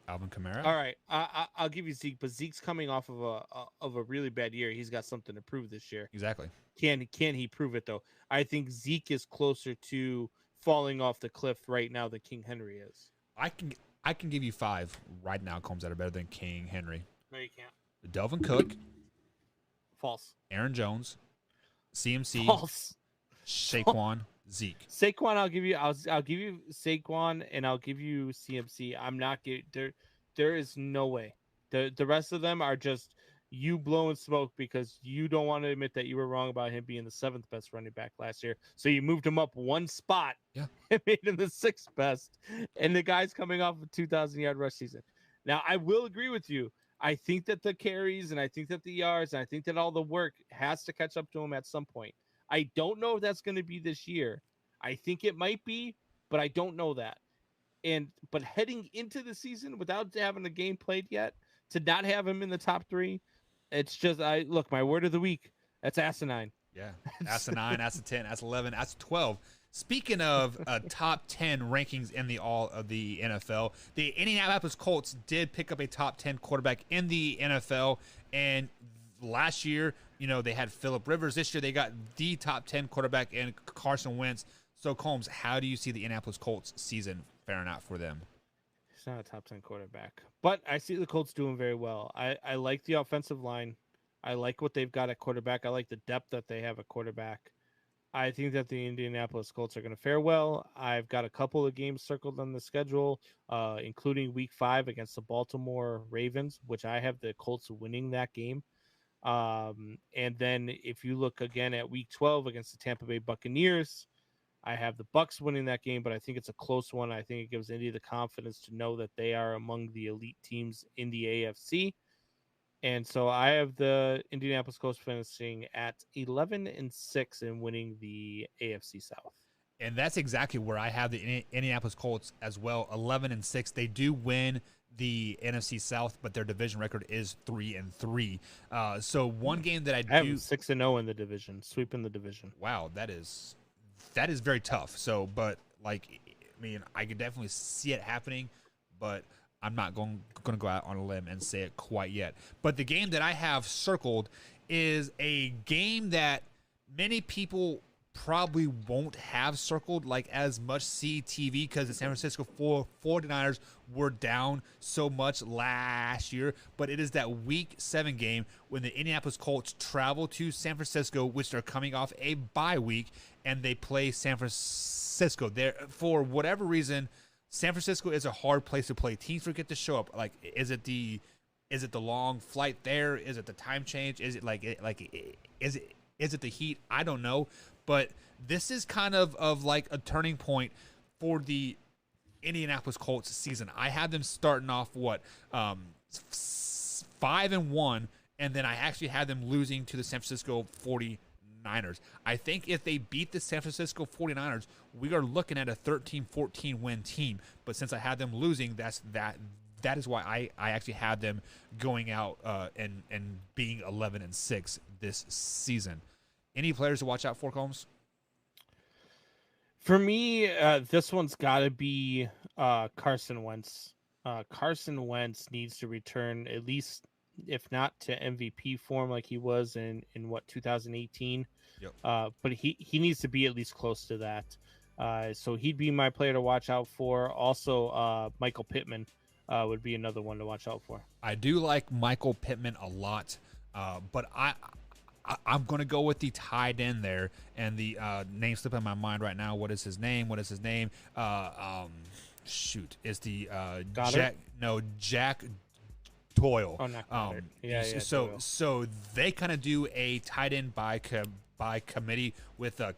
Speaker 2: Alvin Kamara.
Speaker 3: All right, I'll give you Zeke, but Zeke's coming off of a really bad year. He's got something to prove this year.
Speaker 2: Exactly.
Speaker 3: Can he prove it though? I think Zeke is closer to falling off the cliff right now than King Henry is.
Speaker 2: I can give you 5 right now, Combs, that are better than King Henry.
Speaker 3: No, you can't.
Speaker 2: Delvin Cook.
Speaker 3: False.
Speaker 2: Aaron Jones, CMC,
Speaker 3: False.
Speaker 2: Saquon, Zeke.
Speaker 3: Saquon, I'll give you. I'll give you Saquon, and I'll give you CMC. I'm not getting there. There is no way. The rest of them are just you blowing smoke because you don't want to admit that you were wrong about him being the 7th best running back last year. So you moved him up one spot and made him the 6th best. And the guy's coming off a 2,000-yard rush season. Now, I will agree with you. I think that the carries and I think that the yards and I think that all the work has to catch up to him at some point. I don't know if that's going to be this year. I think it might be, but I don't know that. But heading into the season without having a game played yet, to not have him in the top 3, it's just look, my word of the week, that's asinine.
Speaker 2: Yeah, that's a 9, that's a 10, that's 11, that's 12. Speaking of top 10 rankings in the all of the NFL, the Indianapolis Colts did pick up a top 10 quarterback in the NFL, and last year, they had Phillip Rivers. This year, they got the top 10 quarterback in Carson Wentz. So, Combs, how do you see the Indianapolis Colts season faring out for them?
Speaker 3: He's not a top 10 quarterback, but I see the Colts doing very well. I like the offensive line. I like what they've got at quarterback. I like the depth that they have at quarterback. I think that the Indianapolis Colts are going to fare well. I've got a couple of games circled on the schedule, including Week 5 against the Baltimore Ravens, which I have the Colts winning that game. And then if you look again at Week 12 against the Tampa Bay Buccaneers, I have the Bucs winning that game, but I think it's a close one. I think it gives Indy the confidence to know that they are among the elite teams in the AFC. And so I have the Indianapolis Colts finishing at 11-6 and winning the AFC South.
Speaker 2: And that's exactly where I have the Indianapolis Colts as well, 11-6. They do win the NFC South, but their division record is 3-3. So one game that I
Speaker 3: have 6-0 in the division, sweeping the division.
Speaker 2: Wow, that is very tough. So, but I could definitely see it happening, but I'm not going to go out on a limb and say it quite yet. But the game that I have circled is a game that many people probably won't have circled as much CTV because the San Francisco 49ers were down so much last year. But it is that Week 7 game when the Indianapolis Colts travel to San Francisco, which they're coming off a bye week, and they play San Francisco. There, for whatever reason, San Francisco is a hard place to play. Teams forget to show up. Is it the long flight there? Is it the time change? Is it the heat? I don't know. But this is kind of like a turning point for the Indianapolis Colts season. I had them starting off 5-1, and then I actually had them losing to the San Francisco 49ers. I think if they beat the San Francisco 49ers, we are looking at a 13-14 win team. But since I had them losing, that is why I actually had them going out and being 11-6 this season. Any players to watch out for, Combs?
Speaker 3: For me, this one's got to be Carson Wentz. Carson Wentz needs to return at least, if not to MVP form like he was in 2018.
Speaker 2: Yep.
Speaker 3: But he needs to be at least close to that. So he'd be my player to watch out for. Also, Michael Pittman would be another one to watch out for.
Speaker 2: I do like Michael Pittman a lot, but I'm going to go with the tight end there, and the name slipping in my mind right now. What is his name? Is the Jack Doyle.
Speaker 3: Oh, not Goddard.
Speaker 2: So they kind of do a tight end by committee with the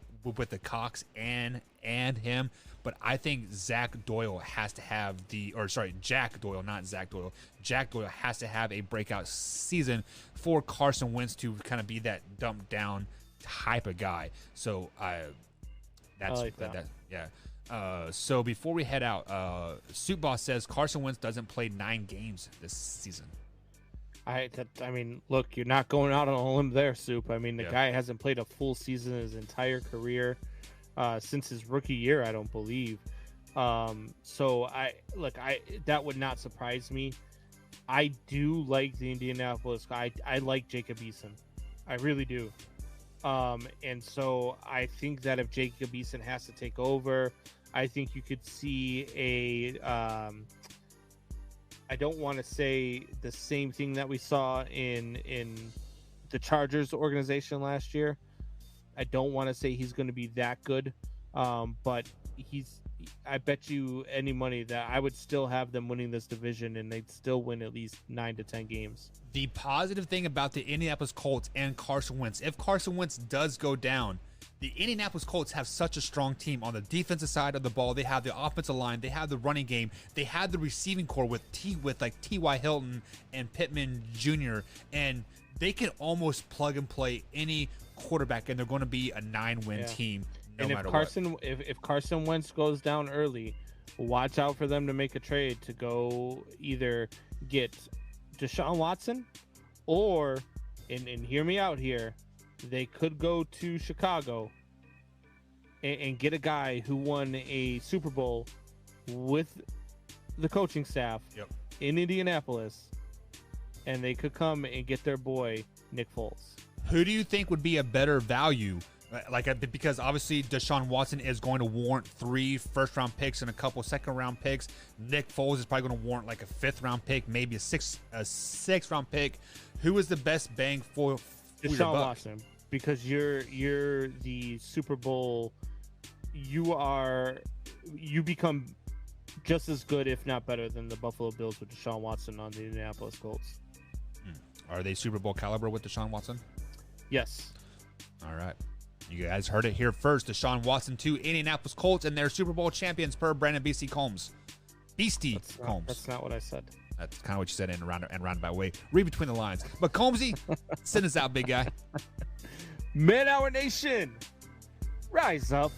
Speaker 2: Cox and him. But I think Jack Doyle, not Zach Doyle. Jack Doyle has to have a breakout season for Carson Wentz to kind of be that dumped down type of guy. So so before we head out, Soup Boss says Carson Wentz doesn't play 9 games this season.
Speaker 3: I mean, look, you're not going out on a limb there, Soup. I mean, the guy hasn't played a full season in his entire career. Since his rookie year, I don't believe. So that would not surprise me. I do like the Indianapolis guy. I like Jacob Eason. I really do. And so I think that if Jacob Eason has to take over, I think you could see I don't want to say the same thing that we saw in the Chargers organization last year. I don't want to say he's going to be that good, but I bet you any money that I would still have them winning this division, and they'd still win at least 9 to 10 games.
Speaker 2: The positive thing about the Indianapolis Colts and Carson Wentz, if Carson Wentz does go down, the Indianapolis Colts have such a strong team on the defensive side of the ball. They have the offensive line. They have the running game. They have the receiving core with like T.Y. Hilton and Pittman Jr., and they can almost plug and play any quarterback, and they're going to be a 9-win team no matter what.
Speaker 3: If Carson Wentz goes down early, watch out for them to make a trade to go either get Deshaun Watson or, and hear me out here, they could go to Chicago and get a guy who won a Super Bowl with the coaching staff in Indianapolis, and they could come and get their boy Nick Foles.
Speaker 2: Who do you think would be a better value? Because obviously Deshaun Watson is going to warrant 3 first-round picks and a couple second-round picks. Nick Foles is probably going to warrant like a 5th-round pick, maybe a 6th-round pick. Who is the best bang for
Speaker 3: Deshaun Watson? Because you're the Super Bowl. You become just as good, if not better, than the Buffalo Bills with Deshaun Watson on the Indianapolis Colts.
Speaker 2: Are they Super Bowl caliber with Deshaun Watson?
Speaker 3: Yes.
Speaker 2: All right. You guys heard it here first. Deshaun Watson to Indianapolis Colts, and they're Super Bowl champions per Brandon Beastie Combs. Combs.
Speaker 3: That's not what I said.
Speaker 2: That's kind of what you said in a roundabout way. Read between the lines. But Combsy, send us out, big guy.
Speaker 3: Man Hour Nation, rise up.